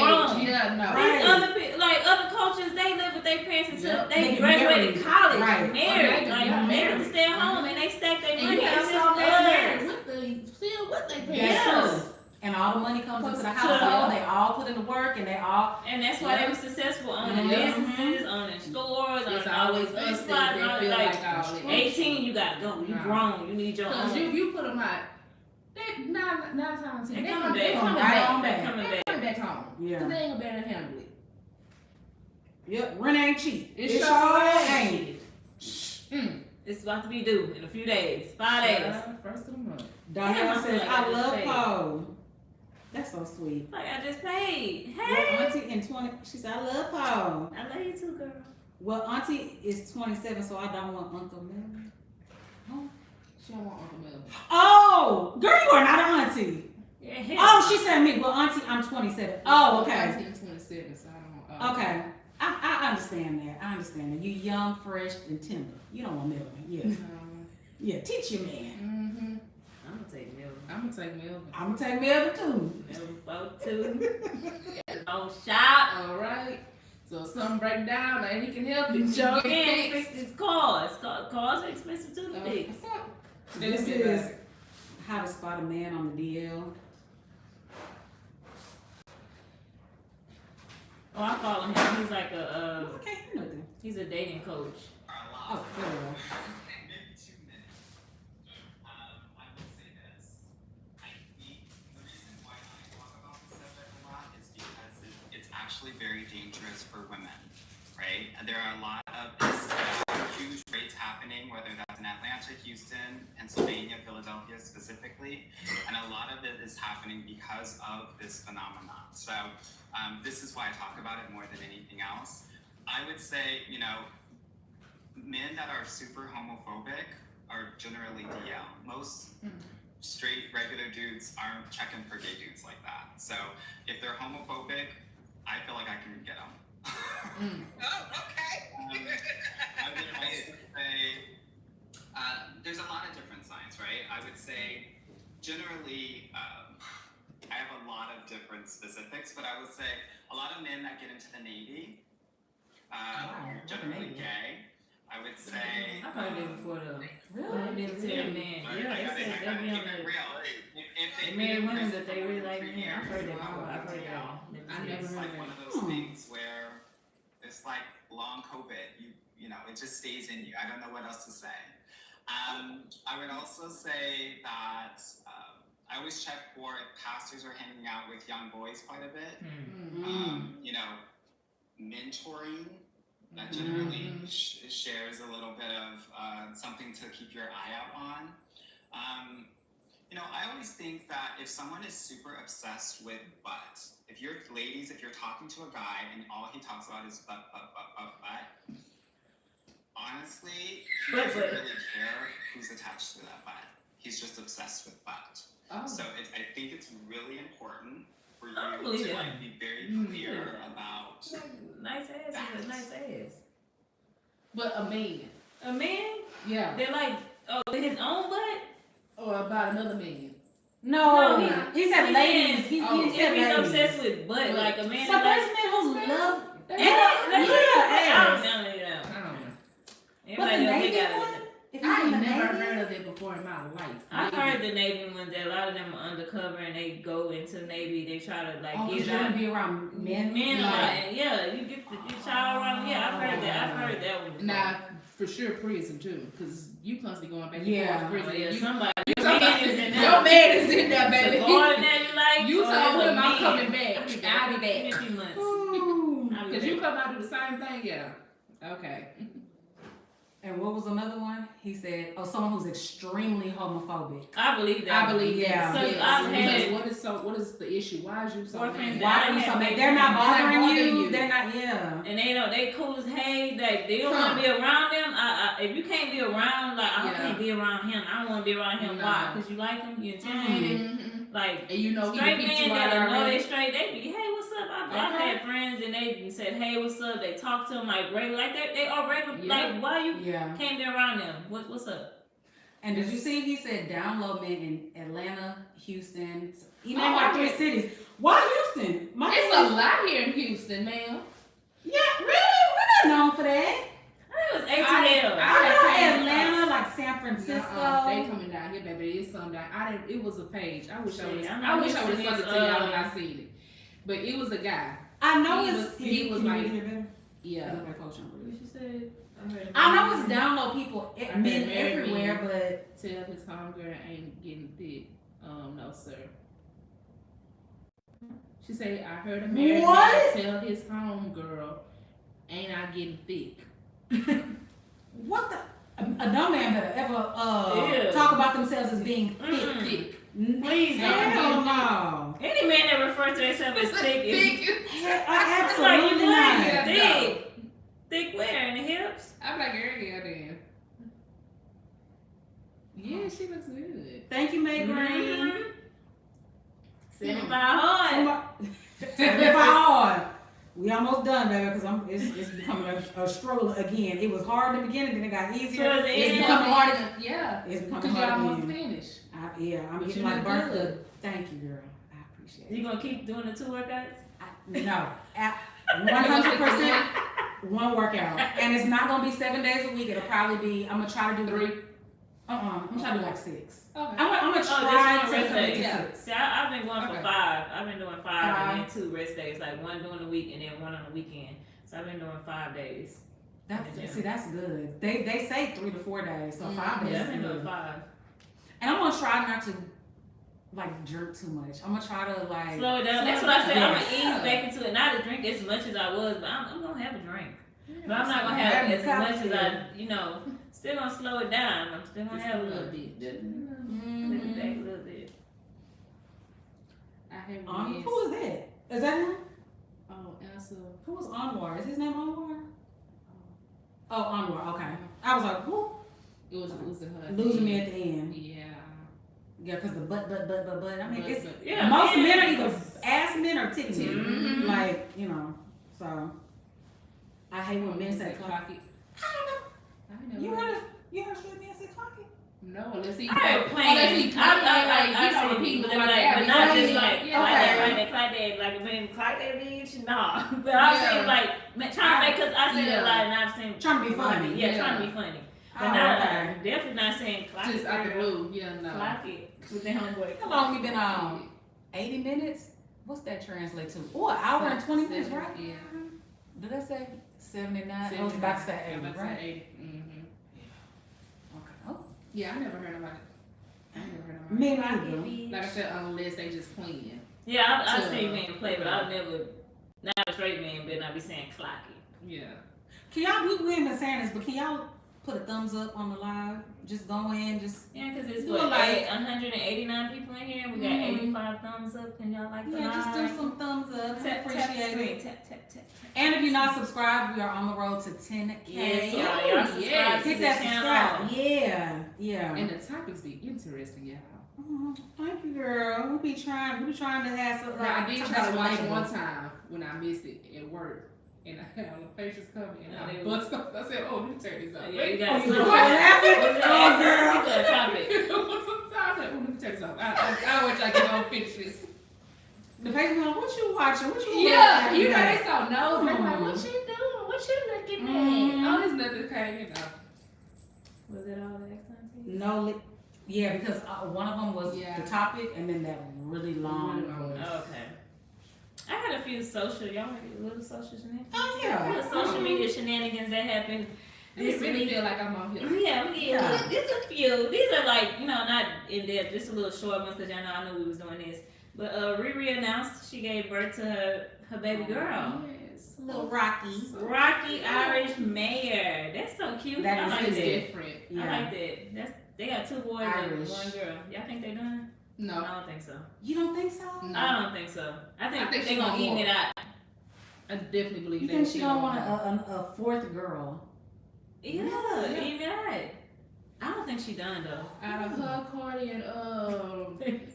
grown. Yeah, no. These other like other cultures, they live with their parents until Yep. they They graduated married. college, Right. married, Okay, yeah, married to stay at home, and they stack their And money. you have It's some just that's us. married with they pay. Yes. And all the money comes into the household. They all put in the work, and they all. And that's why they were successful owning Yeah. businesses, owning stores, It's owning all always these us spots. that they feel like all that. 18, you gotta go. You Nah. grown. You need your Because own. you put them out, they nine times They they coming come back. they coming Right back. on They back. coming They back. coming back home. Yeah. Cause they ain't gonna be able to handle it. Yep. Rent ain't cheap. It It sure sure ain't. ain't. It's about to be due in a few days. 5 days. First of the month. Danielle Damn, I says, feel like I I love just Poe. That's so sweet. Like I just paid. Well, Hey. Auntie in 20, she said, I love Poe. I love you too, girl. Well, Auntie is 27, so I don't want Uncle Melvin. She don't want Uncle Melvin. Oh, girl, you are not an auntie. Yeah. Oh, she said me. Well, Auntie, I'm 27. Oh, okay. I'm 27, so I don't want. Okay. I understand that. I understand that. You young, fresh, and tender. You don't want Melvin. Yeah. Yeah, teach your man. I'm gonna take Melvin. I'm gonna take Melvin. I'm going to take Melvin too. Melvin both too. Don't shop. All right. So if something break down and he can help you. Joe get can't fixed. fix his cars. Cars are expensive too to fix. This is how to spot a man on the DL. Oh, I follow him. He's like I can't hear nothing. he's a dating coach. Oh, girl. Maybe 2 minutes. I will say this. I think the reason why I talk about this subject a lot is because it's actually very dangerous for women, right? And there are a lot of huge rates happening, whether that's in Atlanta, Houston, Pennsylvania, Philadelphia specifically, and a lot of it is happening because of this phenomenon. So this is why I talk about it more than anything else. I would say, men that are super homophobic are generally DL. Most straight, regular dudes aren't checking for gay dudes like that. So if they're homophobic, I feel like I can get them. Oh, okay. I would also say there's a lot of different signs, right? I would say generally, I have a lot of different specifics, but I would say a lot of men that get into the Navy are generally gay. I would say. I've heard that before though. Really? Military man. Yeah, they said they be on keep it the. real. If They they marry women that they really like men. I've heard that before. I've heard that. I never It's heard like that. one of those things where it's like long COVID. You know, it just stays in you. I don't know what else to say. I would also say that I always check for if pastors are hanging out with young boys quite a bit. Mentoring that generally shares a little bit of something to keep your eye out on. I always think that if someone is super obsessed with butt, if you're talking to a guy and all he talks about is butt, honestly, he doesn't really care who's attached to that butt. He's just obsessed with butt. Oh. So I think it's really important for you I believe to it. like be very clear about Nice ass is a nice ass. But a man. A man? Yeah. They're like, his own butt? Or about another man. No, No, he said ladies. He If said he's ladies. obsessed with butt, like a man. But there's like, men who love Yeah. I don't know. But the Everybody else, Navy they got one? it. If you I in ain't the never Navy? heard of it before in my life. I've heard the Navy ones that a lot of them are undercover and they go into Navy. They try to like Oh, 'cause get you want out. to be around men? Men a Like- lot, and yeah, you get your child around. Yeah, I've heard that. I've heard that one. Before. Nah, for sure prison too, because you constantly going back and Yeah. forth to prison. Oh, yeah, You- somebody. Your Your man is in there. man is in there, So baby. more than that, you like. You or told it's a him I'm man. coming back. I'll be I'll be Give me a back. few months. Ooh. I'll be Cause back. you come out do the same thing, yeah. Okay. And what was another one? He said, someone who's extremely homophobic. I believe that. I believe Yeah. that. So Yes. I've had- Because what is the issue? Why is you so Boyfriends mad? Why are you so mad? They're not bothering you. They're not, yeah. And they cool as hey, like they don't want to be around them. If you can't be around, like I Yeah. can't be around him. I don't want to be around him. No. Why? Because you like him, you intimidated. Mhm. Like And you know he straight beat men you that out know they already. straight, they be hey, what's up? I've Okay. had friends and they said hey, what's up? They talk to them like regular, like they are regular. Yeah. Like why you Yeah. can't be around them? What's up? And did you see he said download men in Atlanta, Houston, even Oh, like I 3 did. cities. Why Houston? My It's thing a is- lot here in Houston, man. Yeah, really? We're not known for that. It was I ATL. I know came Atlanta, across- like San Francisco. They coming down here, baby. It's something. It was a page. I wish I would. Shit, I'm I not wish I would have missing sent it this, to y'all when I seen it. But it was a guy. I know He it's was- he was can you like- read it better? Yeah. Look like Coach Humber. What she said? I know it's download people, I men heard everywhere, men. but Tell his homegirl ain't getting thick. No, sir. She said, I heard a married What? man tell his homegirl, ain't I getting thick? what the? A dumb man better ever Ew. talk about themselves as being thick. Mm-mm. Thick. Please don't. Hell no. Any man that refers to himself as thick is Absolutely like you not. what? Yeah, Thick. Thick where? In the hips? I'm like, yeah, then. Yeah, she looks good. Thank you, May Green. Mhm. 75 hard. Somebody- 75 hard. We almost done, baby, because it's becoming a struggle again. It was hard in the beginning, then it got easier. Towards the It's end. becoming hard again. Yeah. It's Because becoming y'all hard almost again. finished. I'm But getting you my look birthday. good. Thank you, girl. I appreciate You it. gonna keep doing the 2 workouts? No, 100% one workout, and it's not gonna be 7 days a week. It'll probably be. I'm gonna try to do 3. I'm gonna try to do like 6. Okay. I'm gonna Oh, try just to one rest make day. it Yeah. 6. See, I've been going for Okay. 5. I've been doing 5 5. and then 2 rest days, like 1 during the week and then 1 on the weekend. So I've been doing 5 days. That's good. They say 3 to 4 days, so 5 days. Yeah, is I've been doing good. 5. And I'm gonna try not to like drink too much. I'm gonna try to like Slow it down. Slow That's it what I said. down. I'm gonna ease back into it. Not to drink as much as I was, but I'm gonna have a drink. But I'm not gonna have as much as I, still gonna slow it down. I'm still gonna have a little bit. Just lift it back a little bit. I have Who is that? Is that him? Oh, Elsa. Who was Anwar? Is his name Anwar? Oh, Anwar. Okay. I was like, who? It was losing her. Losing me at the end. Yeah. Yeah, because the butt. I mean, it's Yeah, most man. men are either ass men or titty men. Mhm. Like, so. I hate when men say clock. it. I don't know. I never You heard. heard straight men say clock it? No, unless he. I heard Unless playing. he clock like I you know, see repeating people like that that. but not just Yeah. like Yeah. clock that, like being clock that bitch. Nah, but I'm Yeah. saying like trying to make because I said it Yeah. a lot and I've seen Trying to be funny. Yeah, Yeah. trying to be funny. But Oh, not okay. definitely not saying clock Just it. out the girl. blue. Yeah, no. Clock it with the homeboy. How long we been on? 80 minutes? What's that translate to? Oh, an hour and 20 minutes, right? Yeah. Did I say 79? I was about to say 80, right? 80. Mm-hmm. Okay. Oh. Yeah, I never heard about it. I never heard about it. Me Clock neither. it, bitch. Like I said, unless they just playing. Yeah, I've So, seen men play, but I've never. Not a straight man, but not be saying clock it. Yeah. Can y'all, we ain't been saying this, but can y'all put a thumbs up on the live? Just go in, just. Yeah, because it's Do what, it like- 189 89 people in here. We got 85 thumbs up. Can y'all like the Yeah, just live? do some thumbs up. Tap, Appreciate tap, screen. it. Tap, tap, tap. And if you're not subscribed, we are on the road to 10K. Yes, y'all subscribe yes. to Hit the that channel. subscribe. Yeah, yeah. And the topics be interesting, y'all. Thank you, girl. We be trying to have some. Now, I did talk try to about watch labels. one time when I missed it at work. And I had all the patients coming and I Yeah. bust up. I said, oh, let me turn this up. Yeah, you Oh, got you some. were laughing? Oh, girl. Particular topic. Sometimes I said, oh, let me turn this off. I want y'all to get on finish this. The patient like, what you watching? What you Yeah, watching? you know they so nosy. They're like, Mhm. what you doing? What you looking at? Mhm. Oh, it's nothing okay, you know. Was it all that exciting? No, yeah, because one of them was Yeah. the topic, and then that really long. Really long. Okay. I had a few social, y'all had a little social shenanigans. Oh yeah. Little social media shenanigans that happened This this really week. feel like I'm on here. Yeah, we Yeah. get there's a few. These are like, not in depth, just a little short ones because y'all know I knew we was doing this. But Riri announced she gave birth to her baby girl. Yes. Little Rocky. Rocky Irish Mayor. That's so cute. That I is like cute. that. Different. I Yeah. like that. They got 2 boys Irish. and 1 girl. Y'all think they done? No. I don't think so. You don't think so? No. I don't think so. I think she they gonna want even more. it out. I definitely believe You that. think she don't want a fourth girl? Yeah, Yeah. even it out. I don't think she done though. Out of her, Cardi, and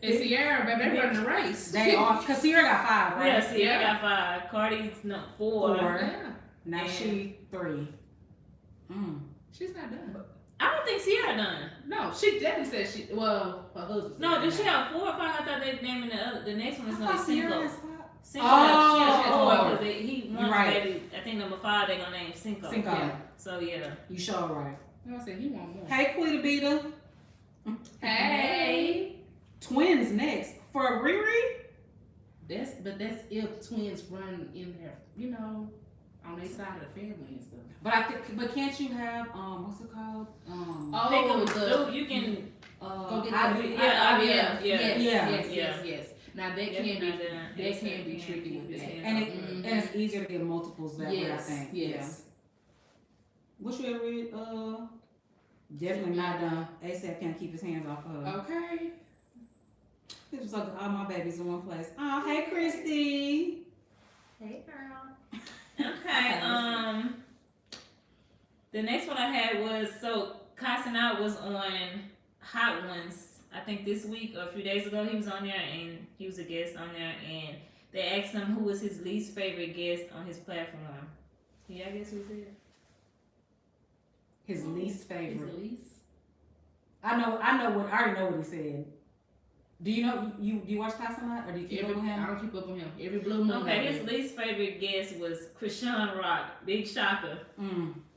Sierra, baby, they running the race. They are, cause Sierra got 5, right? Yeah, Sierra Yeah. got 5. Cardi's 4. Four. Yeah. Now And- she 3. She's not done. I don't think Sierra done. No, she definitely said her husband. No, said did she that. have 4 or 5? I thought they naming the next one is I gonna thought be Sierra Cinco. has 5. Cinco Oh, she has 4 oh. because he wants right. baby. I think number 5 they gonna name Cinco. Cinco. Yeah. So yeah. You sure right. No, I said he want more. Hey, Quita Beta. Hey. Twins next for Riri. That's if twins run in there, on their side of the family and stuff. But can't you have what's it called? Pick 'em the through, you can go get IVF. Yes. Now that can be tricky with that. And it's easier to get multiples that way, I think. Yes. What you ever read? Definitely not done. ASAP can't keep his hands off of her. Okay. It was like all my babies in one place. Oh, hey, Christy. Hey girl. Okay, the next one I had was, so Casting Out was on Hot Ones, I think this week or a few days ago. He was on there and he was a guest on there, and they asked him who was his least favorite guest on his platform. Yeah, I guess who's it? His least favorite. His least? I already know what he said. Do you know, do you watch Casting Out, or do you keep up with I him? don't keep up with him. Every blue moon. Okay, his least favorite guest was Krishan Rock. Big shocker.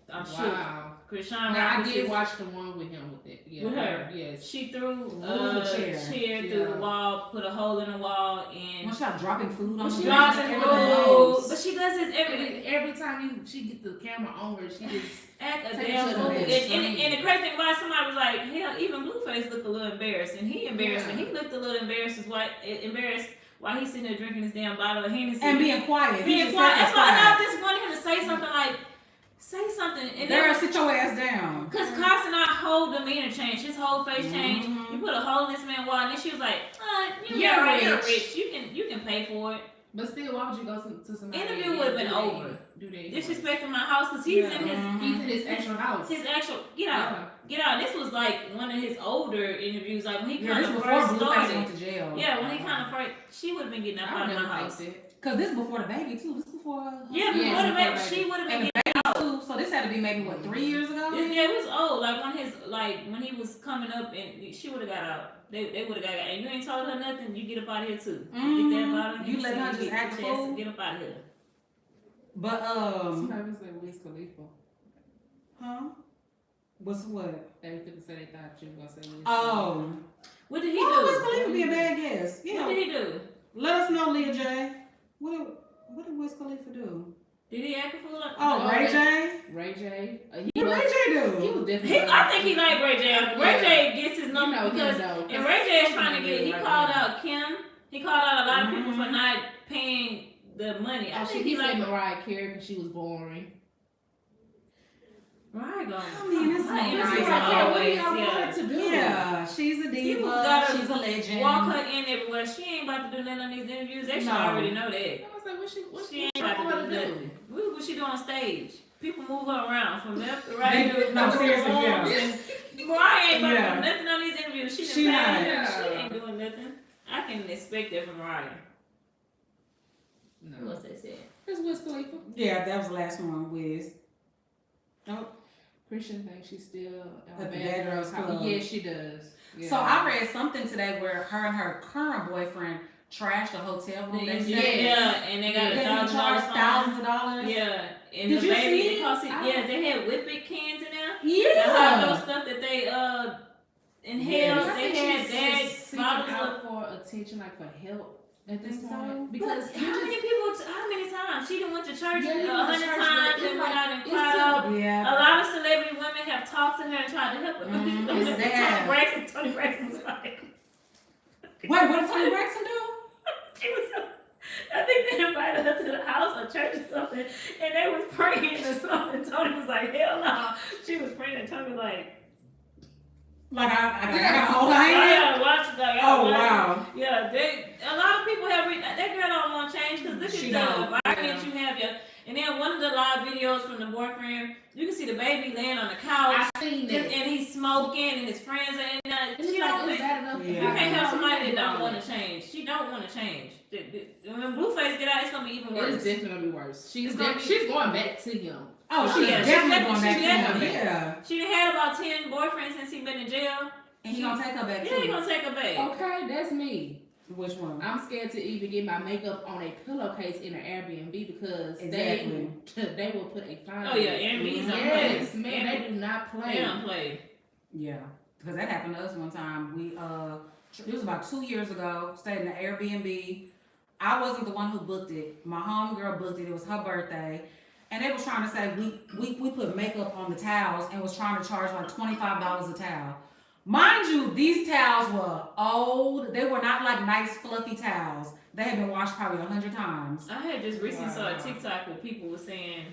I'm sure. Wow. Krishan Now, Rock I was did his- watch the one with him with it. Yeah, With her? Yes. She threw the a chair. chair through the Yeah. wall, put a hole in the wall, and When she out dropping food on Well, the she ground, dropping everybody food. knows. but she does this Every time she get the camera on her, she just act a Take damn it to fool. the And, extreme. and the crazy thing about it, somebody was like, hell, even Blueface looked a little embarrassed, and he embarrassed, and he looked a little embarrassed while he's sitting there drinking his damn bottle of Hennessy. And being quiet. He Being just quiet. sat That's there why I quiet. just wanted him to say something like, say something. And Girl, sit your ass down. because Carson, whole demeanor changed, his whole face changed. Mhm. You put a hole in this man's wall, and then she was like, You're you're rich. rich. You can pay for it. But still, why would you go to somebody? Interview and would've been do that? over. Do that. Disrespecting my house because he's Yeah. in his He's in his actual house. get out. Get out. This was like one of his older interviews, like when he Yeah, kind this of before first Blueface started. went to jail. Yeah, when he kind of first, she would have been getting up I out would of my never house. think that. Cause this before the baby too. This before. Yeah, Yes, before the baby, before she would have been And the getting baby too. So this had to be maybe what 3 years ago. Yeah, it was old. Like when he was coming up, and she would have got out. They would have got out. And you ain't told her nothing. You get up out of here too. Get that bottle. You let her just act a fool? Get up out of here. But Somebody said Wiz Khalifa. huh? What's what? They could say they thought you were gonna say Wiz Oh, What did he oh, do? Wiz Khalifa be a bad guess. What Yeah. did he do? Let us know, Leah J. What did Wiz Khalifa do? Did he act a fool? Oh, Ray J. Ray J. What Ray J He do? was definitely. I think he liked Ray J. Ray J gets his You number know because him, though. and Ray J is trying to get. He Right called now. out Kim. He called out a lot of people for not paying the money. I Oh, think he he said like Mariah Carey because she was boring. Right, go. I mean, it's My so interviews crazy. are always, What do y'all want yeah. her to do? Yeah, she's a People diva. gotta She's a legend. Walk her in everywhere. She ain't about to do nothing on these interviews. They should No. already know that. I was like, She ain't y'all about want to her do to nothing. Look what she do on stage. People move her around from left to right. They do. No, seriously, yeah. Mariah ain't about to Yeah. do nothing on these interviews. She She not. ain't doing nothing. I can expect that from Mariah. No. Who else they said? It's Wiz Khalifa. Yeah, that was the last one. Wiz. Oh, Christian thinks she's still At the Bad Girls Club. Yeah, she does. Yeah. So I read something today where her and her current boyfriend trashed a hotel room. They Yeah, said and they got they $1,000 charged fine. thousands of dollars. Yeah, and Did the you baby, see it it? cost it, I- yeah, they had Whippet cans in there. Yeah. The hot dog stuff that they inhaled. Yes. I They think had she's that seeking bottles out of. for attention, like for help at this Think so? point. But Because how many people? How many times she done went to church Yeah, they 100 went to church, but times it's and went like- out and it's cried so- out. A Yeah. lot of celebrity women have talked to her and tried to help her. Mhm, Tony they have. Braxton. Tony Braxton was like. Wait, what did Tony Braxton do? She was so, I think they invited her to the house or church or something, and they was praying or something. Tony was like, hell no. She was praying, and Tony was like, Like I got hold I her hand. gotta watch it. Like, Oh wow. Yeah, a lot of people have that girl don't want to change because look She at don't. the environment you have your. And then one of the live videos from the boyfriend, you can see the baby laying on the couch, I seen just, that. and he's smoking, and his friends are in there. It's She like, don't. is that enough? Yeah. You can't help somebody that don't Right. want to change. She don't want to change. When Blueface get out, it's gonna be even worse. It's definitely gonna be worse. It's gonna be- She's going back to him. Oh, she's Yeah, definitely going back to she's him. definitely- Yeah. She done had about 10 boyfriends since he been in jail. And he gonna take her back Yeah, he too. gonna take her back. Okay, that's me. Which one? I'm scared to even get my makeup on a pillowcase in an Airbnb because Exactly. they will put a fine. Oh yeah, Airbnb's don't Yes, play. man, they do not play. They don't play. Yeah, because that happened to us one time. We it was about 2 years ago. Stayed in the Airbnb. I wasn't the one who booked it. My homegirl booked it. It was her birthday, and they was trying to say we put makeup on the towels and was trying to charge like $25 a towel. Mind you, these towels were old. They were not like nice fluffy towels. They had been washed probably 100 times. I had just recently saw a Wow. TikTok where people were saying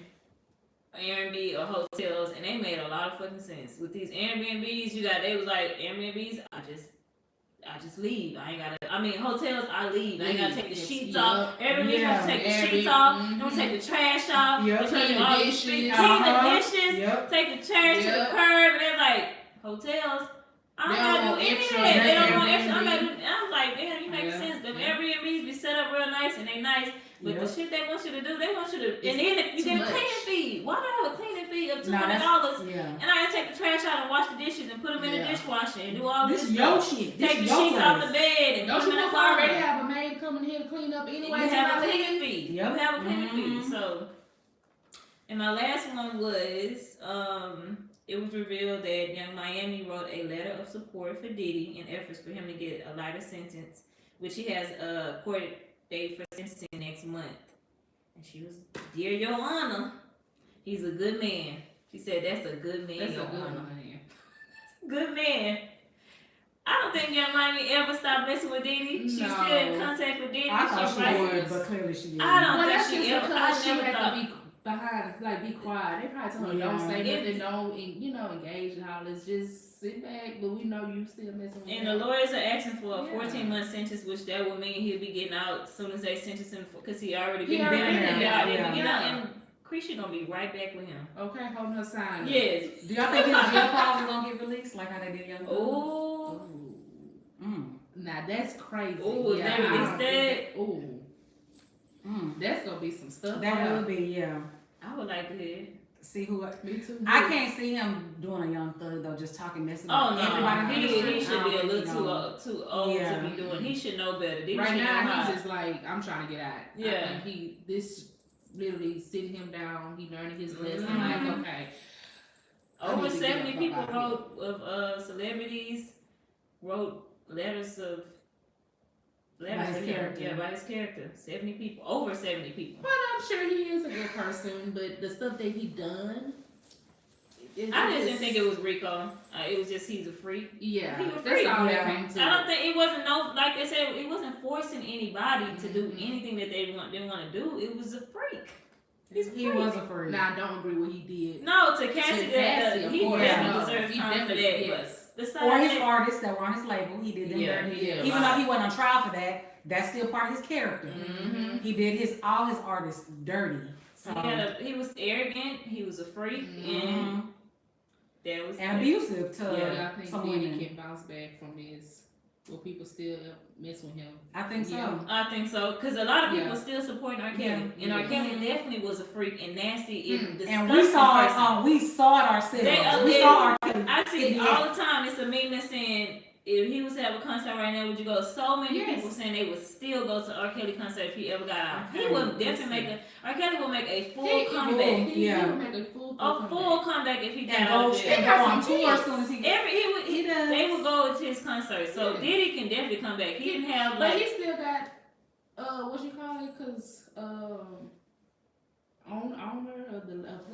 Airbnb or hotels, and they made a lot of fucking sense. With these Airbnbs, they was like Airbnbs. I just leave. I ain't gotta. I mean, hotels. I leave. I ain't gotta take the sheets off. Airbnb, you have to take the sheets off. You don't take the trash off. Yep. You Clean take the all dishes. clean Uh-huh. the dishes. Yep. Take the trash to the Yep. curb, and they're like hotels. I They don't don't gotta want do any of extra, that. They they don't want Airbnb. extra. I'm like, damn, you make Yeah. sense. Them Yeah. Airbnbs be set up real nice and they nice, but the Yep. shit they want you to do, they want you to. It's And then you too get a much. cleaning fee. Why do I have a cleaning fee of Nah, that's- $200? Yeah. And I gotta take the trash out and wash the dishes and put them in the Yeah. dishwasher and do all This this is your stuff. shit. This Take the is your sheets off the place. bed and Don't put you them in must the already closet. have a maid coming here to clean up anyway? You have a somebody cleaning leave? fee. Yep. You have a cleaning Mhm. fee. So, and my last one was, it was revealed that Young Miami wrote a letter of support for Diddy in efforts for him to get a lighter sentence, which he has a court date for sentencing next month. And she was, "Dear Your Honor, he's a good man." She said, "That's a good man, That's a Your good Honor. one. Good man." I don't think Young Miami ever stopped messing with Diddy. She's No. still in contact with Diddy. I thought She's she right. would, but clearly she didn't. I don't Well, think that's she just ever. I because she never had thought. to be behind, like be quiet. They probably told her don't Yeah. say It- nothing, don't engage in all this. Just sit back, but we know you still messing with And her. the lawyers are asking for a Yeah. 14-month sentence, which that would mean he'll be getting out as soon as they sentence him, because he already He been already there. been there, Yeah, yeah. He'll be getting out, and Creasy gonna be right back with him. Okay, holding her sign. Yes. Do y'all think his jail files are gonna get released like how they did Young Thug? Oh. Mm. Now that's crazy. Ooh, yeah, they I released don't think Ooh, Mm. that's gonna be some stuff. That there. would be, yeah. I would like to hear. See who Me too. I can't see him doing a Young Thug though, just talking messing Oh with no, everybody in the he industry. should I be a don't little think too old Yeah. to be doing. He should know better. Diddy Right should know now, how. he's just like, I'm trying to get out. Yeah. I think this literally sitting him down. He learning his lesson. Mhm. Like, okay. I Over need to get 70 the people fuck out wrote of celebrities wrote letters of By his to him. character. Yeah, by his character. 70 people, over 70 people. But I'm sure he is a good person. But the stuff that he done, I just didn't think it was Rico. It was just he's a freak. Yeah, He was that's free. all Yeah. that came to. I don't think it wasn't like they said, it wasn't forcing anybody to do Mhm. anything that they didn't want to do. It was a freak. He was a freak. Now I don't agree with what he did. No, to Cassie, Cassie, of he course, definitely no. deserves He time for definitely- that. yes. But Or his besides that, artists that were on his label, he did them Yeah, dirty. he did. Even though he wasn't on trial for that, that's still part of his character. Mhm. He did all his artists dirty. So he was arrogant, he was a freak, and that was and abusive to Yeah, I think some Diddy women. can bounce back from this. Will people still mess with him? I think so. Yeah. I think so, because a lot of people Yeah. still supporting R. Kelly, Yeah. and R. Kelly definitely was a freak and nasty and disgusting And we saw it. person. We saw it ourselves. They- We saw our Kelly. I see Yeah. all the time. It's a meme that's saying if he was to have a concert right now, would you go? So many Yes. people saying they would still go to R. Kelly concert if he ever got out. He Okay, would definitely listen. R. Kelly will make a full He comeback. He would make a full Comeback if he got And out go there. and go on tour as soon as he He does. They would go to his concert. So Yeah. Diddy can definitely come back. He didn't have But like he still got what you call it? Cause owner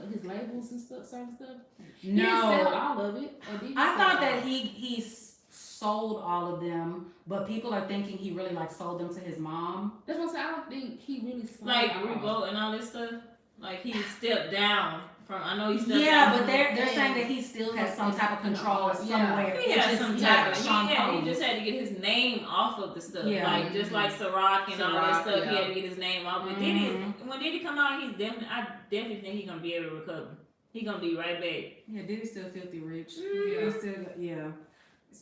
of his labels and stuff, certain stuff. He didn't sell No, all of it. Or did he I sell thought all that of it? he sold all of them, but people are thinking he really like sold them to his mom. That's what I'm saying. I don't think he really sold like all. Revolt and all this stuff. Like he stepped down from. I know he stepped Yeah, down. but from- they're saying that he still has some type of control Yeah. somewhere. He It's had just some not type of. Sean He Combs. just had to get his name off of the stuff. Yeah. Like just like Ciroc and all that Ciroc, stuff. He yeah. had to get his name off. But when Diddy come out, he's definitely. I definitely think he's gonna be able to recover. He gonna be right back. Yeah, Diddy's still filthy rich. Yeah. He's still, yeah.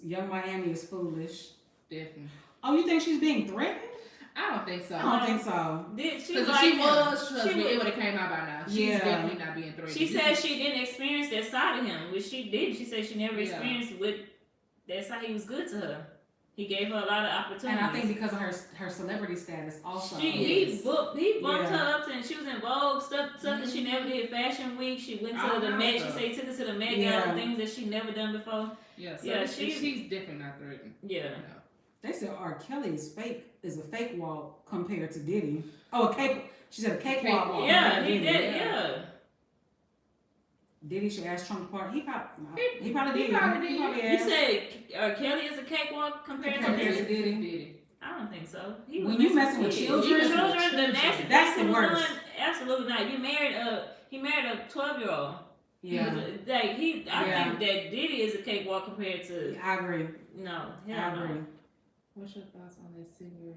Young Miami is foolish. Definitely. Oh, you think she's being threatened? I don't think so. I don't think so. Did she? Because Like if she him? was, trust She me, was- it would have came out by now. She's Yeah. definitely not being threatened. She This said is- she didn't experience that side of him, which she did. She said she never Yeah. experienced with. That's how he was good to her. He gave her a lot of opportunities. And I think because of her celebrity status also. He bumped Yeah. her up, and she was in Vogue stuff that she never did. Fashion Week, she went to All the kinds Met. of She stuff. said he took her to the Met Yeah. Gala, things that she never done before. Yeah, so Yeah, she's definitely not threatened. Yeah, They said R. Kelly is a fake walk compared to Diddy. Oh, a cake. She said a cakewalk. walk yeah, compared to he Diddy. did. Yeah, Diddy should ask Trump to pardon. He probably did. He probably did. you said Kelly is a cakewalk compared to Compared Diddy? to Diddy. Diddy. I don't think so. He was When you messing with kids. children, the children, nasty that's things the he was worst. doing, absolutely not. He married a 12-year-old. Yeah, I think that Diddy is a cakewalk compared to I agree. no. I Hell no. agree. What's your thoughts on that singer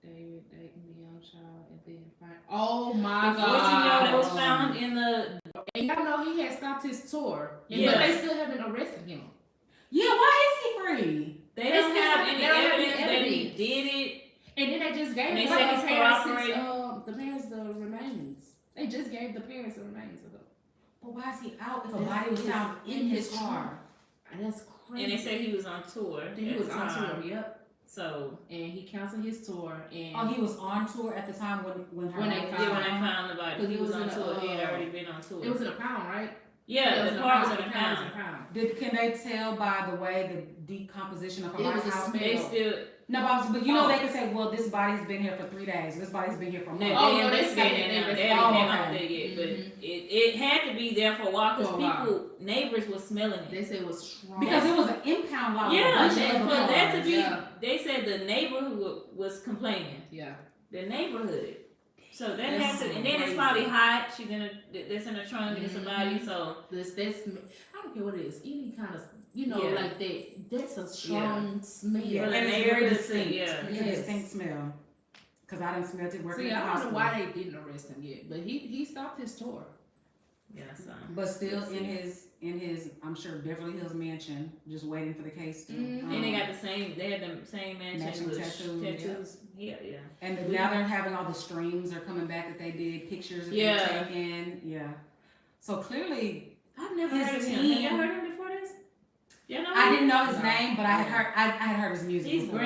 David dating the young child and then find? Oh my The 14-year-old that was God! found in the. And y'all know he had stopped his tour, Yeah. but they still haven't arrested him. Yeah, why is he free? They They don't still have have- any they don't have any evidence that he evidence. did it. And then they just gave And they the said he's parents cooperating. the parents the remains. They just gave the parents the remains of them. But why is he out if a That's body was his- found in his car? And that's crazy. And they said he was on tour. He at was the on time. tour, yep. So And he canceled his tour and Oh, he was on tour at the time when her When they mom- yeah, when they found the body, Because he he was was on in a, tour. He had already been on tour. it was in a pound, right? Yeah, It was the in car was in a It was pound. in a pound. Can they tell by the way the decomposition of her It was body? a how- smell. They still. No, but you know they can say, well, this body's been here for 3 days. This body's been here for They, months. Oh, no, they they investigating said it now. they They haven't came okay. out there yet, Mhm. but it had to be there for a while because For a while. people, neighbors were smelling it. They said it was strong. Because it was an impound lot. Yeah, of for that to be, Yeah. they said the neighborhood was complaining. Yeah. The neighborhood. So that That's has to, and then it's crazy. probably hot. She's in a, that's in a trunk and somebody. Mhm. So That's I don't care what it is. Any kind of Yeah. like that. That's a strong smell. Yeah, Well, and the it's very neighborhood distinct. thing, yeah. It's a Yes. distinct smell. Because I didn't smell it working See, in the I don't know hospital. why they didn't arrest him yet, but he stopped his tour. yeah, so But still in his I'm sure Beverly Hills mansion, just waiting for the case to. Mhm. and they got the same. They had the same Matching mansion with tattoos, tattoos. Yeah, yeah. And now they're having all the streams are coming back that they did, pictures that Yeah. they taken. Yeah. So clearly, I've never His heard of him. team- Have you heard him before this? You know, I didn't know his No. name, but I had heard his music. He's before.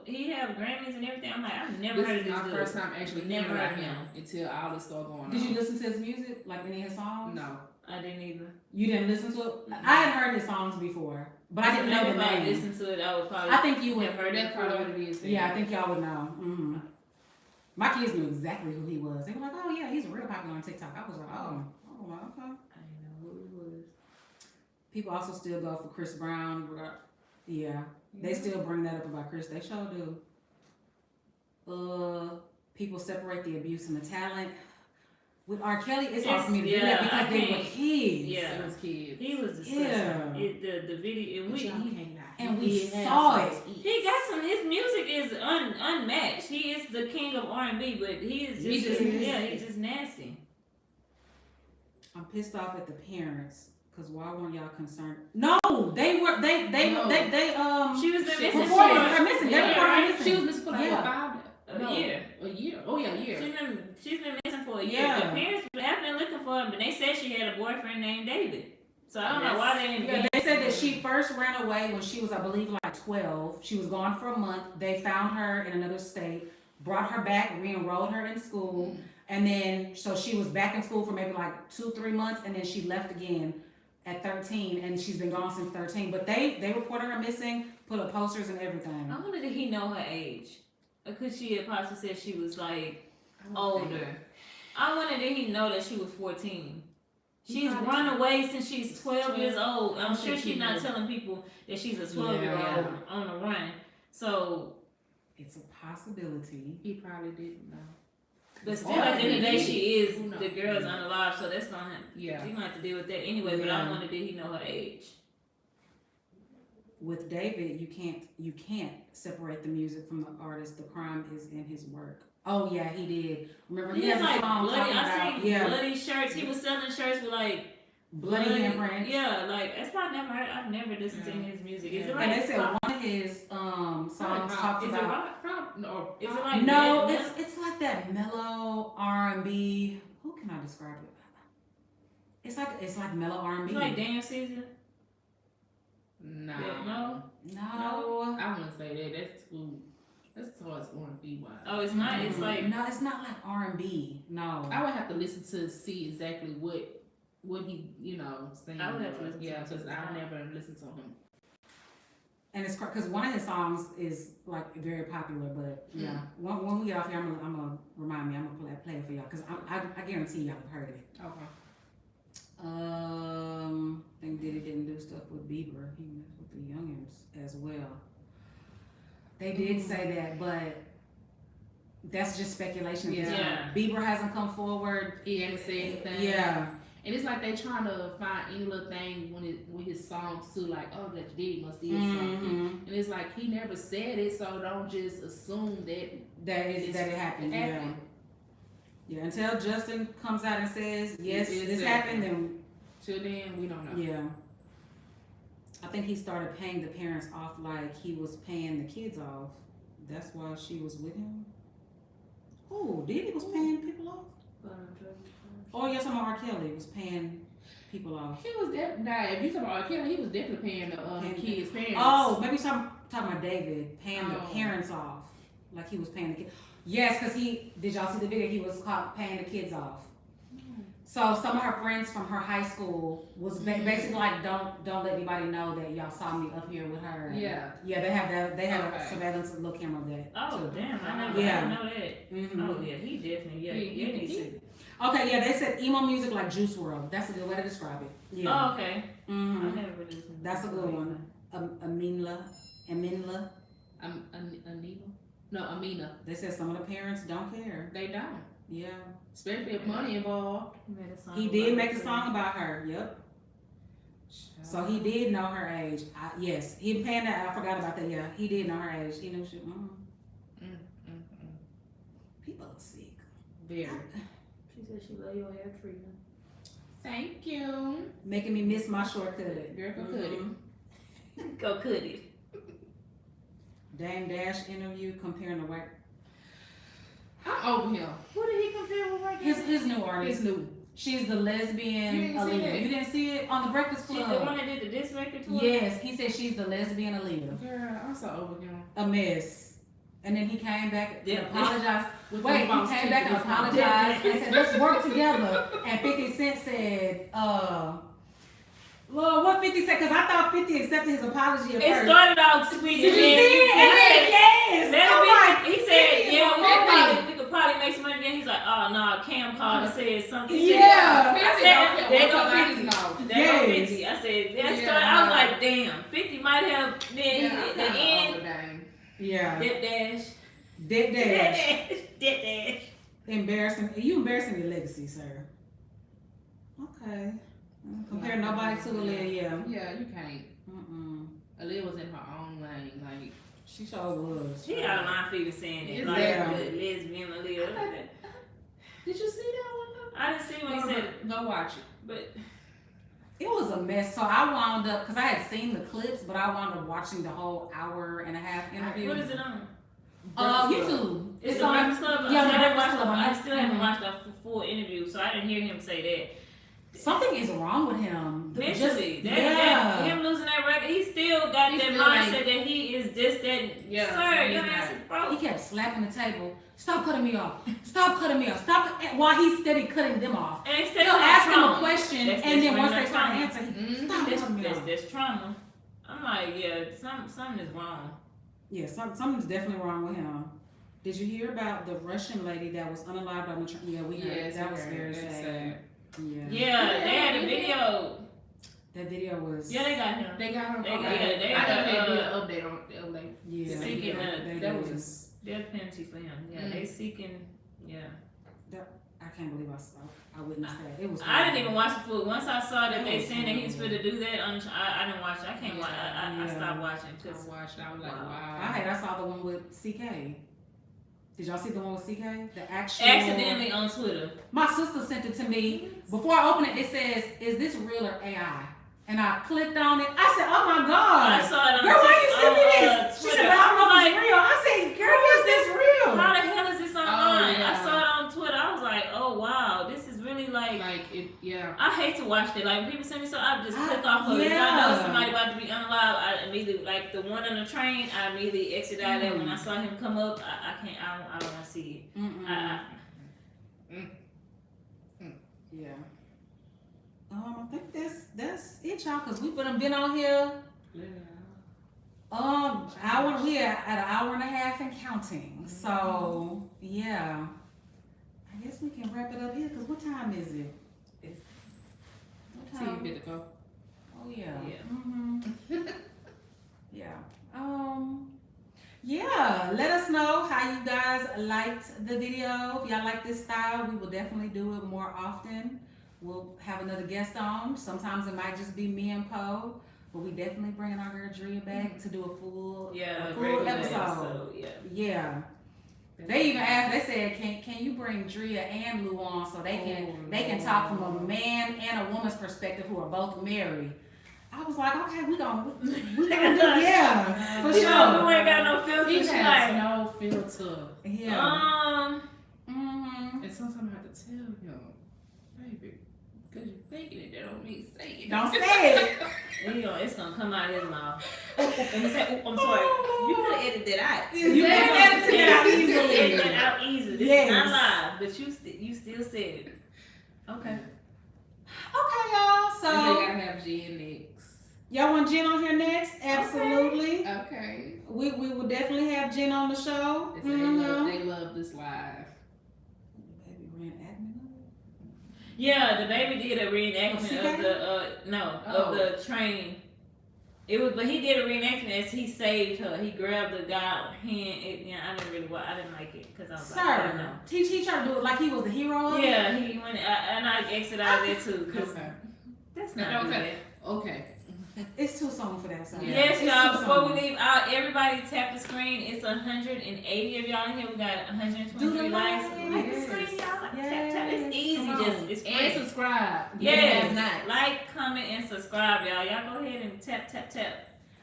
he have Grammys and everything. I'm like, I've never This heard is of this my dude. first time actually Never hearing about heard of him him. until all this started going Did on. you listen to his music, like any of his songs? No. I didn't either. You didn't listen to it? I had heard his songs before, but I didn't know the If I name. listened to it, I would probably I think you would. have heard it That's probably before. what it is. then. Yeah, I think y'all would know. Mm-hmm. My kids knew exactly who he was. They were like, "Oh yeah, he's real popular on TikTok." I was like, "Oh, well, okay." I didn't know who it was. People also still go for Chris Brown. Yeah, they still bring that up about Chris. They sure do. People separate the abuse and the talent. With R. Kelly, it's It's- hard for me to do yeah, that because I they were can't. kids. Yeah. It was kids. He was disgusting. Yeah. The video, and But y'all he can't lie. and He we did have saw some it. he got some. His music is unmatched. He is the king of R&B, but he is He just just he's just nasty. I'm pissed off at the parents because why weren't y'all concerned? No, they were. They She was been missing reported for her missing. They Yeah, reported her right? missing. She was missing for like Yeah. a year. A year. Oh yeah, a year. She's been missing for a year. Yeah. The parents have been looking for him, but they said she had a boyfriend named David. So I don't know why they didn't. Yeah, they said that she first ran away when she was, I believe, like 12. She was gone for a month. They found her in another state, brought her back, re-enrolled her in school, and then so she was back in school for maybe like 2-3 months, and then she left again at 13, and she's been gone since 13. But they reported her missing, put up posters and everything. I wonder did he know her age? Because she had possibly said she was like older. I wonder did he know that she was 14? She's run away since she's 12 years old. I'm sure she's not telling people that she's a 12-year-old on the run. So It's a possibility. He probably didn't know. but still, at the end of the day, she is Who knows? the girl's unalive, so that's gonna Yeah. she's gonna have to deal with that anyway. But I Yeah. wonder did he know her age? With David, you can't separate the music from the artist. The crime is in his work. Oh yeah, he did. Remember He has has a like song bloody. talking I about seen bloody shirts. He was selling shirts with like bloody handprints. Yeah, like that's probably never heard. I've never listened to any of his music. Is it like And they said pop? one of his songs talks Is it about rock? No. Is it like no, metal? it's like that mellow R&B. Who can I describe it? It's like mellow R&B. It's like Daniel Caesar. No. No. No. I wouldn't say that. That's too. That's towards R&B wise. Oh, it's not. It's like no, it's not like R&B. No. I would have to listen to see exactly what he saying. I would have to listen to yeah, it. because I never listened to him. And it's because one of his songs is like very popular, but yeah. When we get off here, I'm gonna remind me. I'm gonna play it for y'all because I guarantee y'all have heard it. Okay. I think Diddy didn't do stuff with Bieber. He messed with the youngins as well. They did say that, but that's just speculation. At this point. Yeah. Bieber hasn't come forward. He haven't said anything. Yeah. And it's like they trying to find any little thing with his songs too, like, oh, that Diddy must did something. And it's like he never said it, so don't just assume that it happened. happened. Yeah. Until Justin comes out and says yes, It's this happened, then Till then, we don't know. yeah. I think he started paying the parents off like he was paying the kids off. That's why she was with him. Oh, Diddy was paying people off. Oh, yes, I'm R. Kelly was paying people off. He was if you talk about R. Kelly, he was definitely paying the kids' parents. Oh, maybe talking about David paying the Oh. parents off, like he was paying the kids. Yes, because did y'all see the video? He was caught paying the kids off. So some of her friends from her high school was basically like, don't let anybody know that y'all saw me up here with her. Yeah. Yeah, they have that. They have Okay. a surveillance little camera of that. Oh too. damn! I Yeah. didn't know that. Mhm. Oh yeah, he definitely He needs to. Okay, yeah, they said emo music like Juice WRLD. That's a good way to describe it. Yeah. Oh okay. I Mhm. never really listened. That's a good one. Aminla. Anita? No, Amina. They said some of the parents don't care. They don't. Yeah. Especially if money involved. He did make a song about her. Yep. So he did know her age. Yes, he paying that. I forgot about that. Yeah, he did know her age. He knew she. People are sick. Very. She said she love your hair treatment. Thank you. Making me miss my shortcut. Girl, go cut it. Mhm. Go cut it. Dame Dash interview comparing the white. I'm over him. Who did he compare with right His new artist. It's new. She's the lesbian. You didn't see Aaliyah. that? You didn't see it on the Breakfast She's Club. the one that did the disc record tour? Yes, he said she's the lesbian Aaliyah. Girl, I'm so over him. A mess. And then he came back and Yeah. apologized. With Wait, them he false came back and teeth. apologized and said, let's work together. And 50 Cent said, Lord, what 50 said? Because I thought 50 accepted his apology at It first. started out sweet. Did you see it? And then, yes. Let I'm him like, be, he said, 50 is yeah, amazing. we could probably make some money. Then he's like, oh, no, Cam called and said something. Yeah. I said, there go 50. There go Yes. 50. I said, that Yeah. started, I was like, damn, 50 might have been Yeah, the end. dang. Yeah. Dip dash. Did Dip dash. dash. Dip dash. Embarrassing. You embarrassing your legacy, sir. Okay. Compare nobody to Aaliyah, yeah. Yeah, you can't. Aaliyah was in her own lane, like She sure was. She out of line for even saying it. Yeah. Like the lesbian Aaliyah. Did you see that one? I didn't see when he said it, Go watch it. but It was a mess. So I wound up, because I had seen the clips, but I wound up watching the whole hour-and-a-half interview. what is it on? YouTube. It's It's the on. Breakfast Club. Yeah, I the still haven't Breakfast watched Club. I still haven't Mhm. watched the full interview, so I didn't hear him say that. Something is wrong with him. Mentally, Just- that him losing that record, he still got He that still mindset that he is just that. Yeah, Sir, he's your not. ass is He broke. kept slapping the table. Stop cutting me off. Stop cutting me off. Stop. While he's steady cutting them off. And it's He'll ask them a trauma. question, That's and then once bringing they up start trauma. answering, Mhm. stop cutting me off. That's trauma. I'm like, yeah, something is wrong. Yeah, something's definitely wrong with him. Did you hear about the Russian lady that was unalived on the train? Yeah, we heard. Yes, That was we heard. very That's sad. Yeah. Yeah, they had a video. That video was. Yeah, they got him. They got her. They okay. got- they I know got, they did an update on the update. Yeah. Seeking they that did. was death penalty for him. Yeah, Mm. they seeking. Yeah, I can't believe I witnessed that. It was. I didn't even watch the full. Once I saw that It they was saying that he was horrible. fit to do that, I didn't watch it. I can't watch. I Yeah. stopped watching I because watched. I was like, Wow. wow. I saw the one with CK. Did y'all see the one with CK? The actual. accidentally on Twitter. My sister sent it to me. Before I opened it, it says, "Is this real or AI?" And I clicked on it. I said, "Oh my I god, saw it on girl, why you send me this?" She Twitter. said, "But I don't know I'm if it's real." I said, "Girl, is this real?" How the hell is this online? yeah. I saw it on Twitter. I was like, oh wow, this is really like. Like it, yeah. I hate to watch that. Like when people send me so, I just click Ah, off of it. If I know yeah. somebody about to be unalive, I immediately like the one on the train. I immediately exit out of there. When I saw him come up, I can't. I don't want to see it. Mm-mm. Mm. Yeah. I think that's it, y'all, because we've been on here. We are at an hour and a half and counting. So yeah, I guess we can wrap it up here. Cause what time is it? What See you time? fit to go. Oh yeah. Yeah. Mm-hmm. Yeah. Yeah. Let us know how you guys liked the video. If y'all like this style, we will definitely do it more often. We'll have another guest on. Sometimes it might just be me and Poe, but we definitely bringing our girl Drea back to do a full Yeah, full regular episode. Yeah. Yeah. They even asked. They said, "Can you bring Drea and Lou on so they can talk from a man and a woman's perspective who are both married?" I was like, "Okay, we gonna do yeah for You know, sure." we ain't got no filter. He She has like, no filter. Yeah. um, And sometimes I have to tell him, baby, because you're thinking it, that don't mean say it. Don't say it. it's gonna come out of his mouth. And he said, "Oh, I'm sorry." You could have edited that out. You can edit it out easily. Edit it out easily. This Yes. is not live, but you still said it. Okay. Okay, y'all. So they So gotta have Jen next. y'all want Jen on here next? Absolutely. Okay. We will definitely have Jen on the show. They say they love this live. Baby ran admin of it. Yeah, the baby did a reenactment CK? of the of the train. It was, but he did a reenactment as he saved her. He grabbed the guy hand. I didn't like it because I was like, I don't Sir, know. he tried to do it like he was the hero of it. Yeah, he went, and I exited out of there too because Okay. that's not Okay. good. Okay. It's too soon for that, sir. Yeah. Yes, It's y'all. too Before soon. we leave out, everybody tap the screen. It's 180 of y'all in here. We got 123 Do the likes. likes. Like the screen, y'all. Like, tap. It's easy. Come on. Just it's free. And subscribe. Yes, It's nice. like, comment, and subscribe, y'all. Y'all go ahead and tap.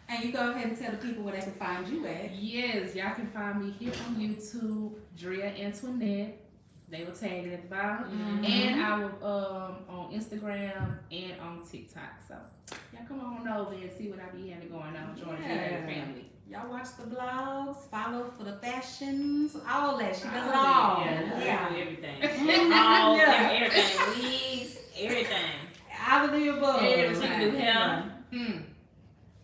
And you go ahead and tell the people where they can find you at. Yes, y'all can find me here on YouTube, Drea Antoinette. They will tag it at the bottom. Mhm. And I will on Instagram and on TikTok. So y'all come on over and see what I be having going on. Join the Yeah. Drea family. Y'all watch the blogs, follow for the fashions, all that. She does it All all. that, Yeah, everything. Mhm. All, Yeah. everything. Wigs, everything. Out of the above. Everything. She can do hair.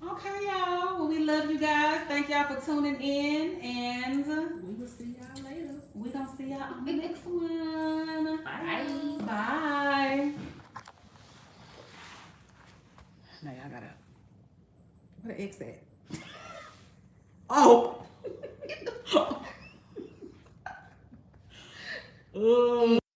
Okay, y'all. Well, we love you guys. Thank y'all for tuning in, and We will see y'all later. we're gonna see y'all on the next one. Bye. Bye. Now y'all gotta. Where the X at? Oh. Oh.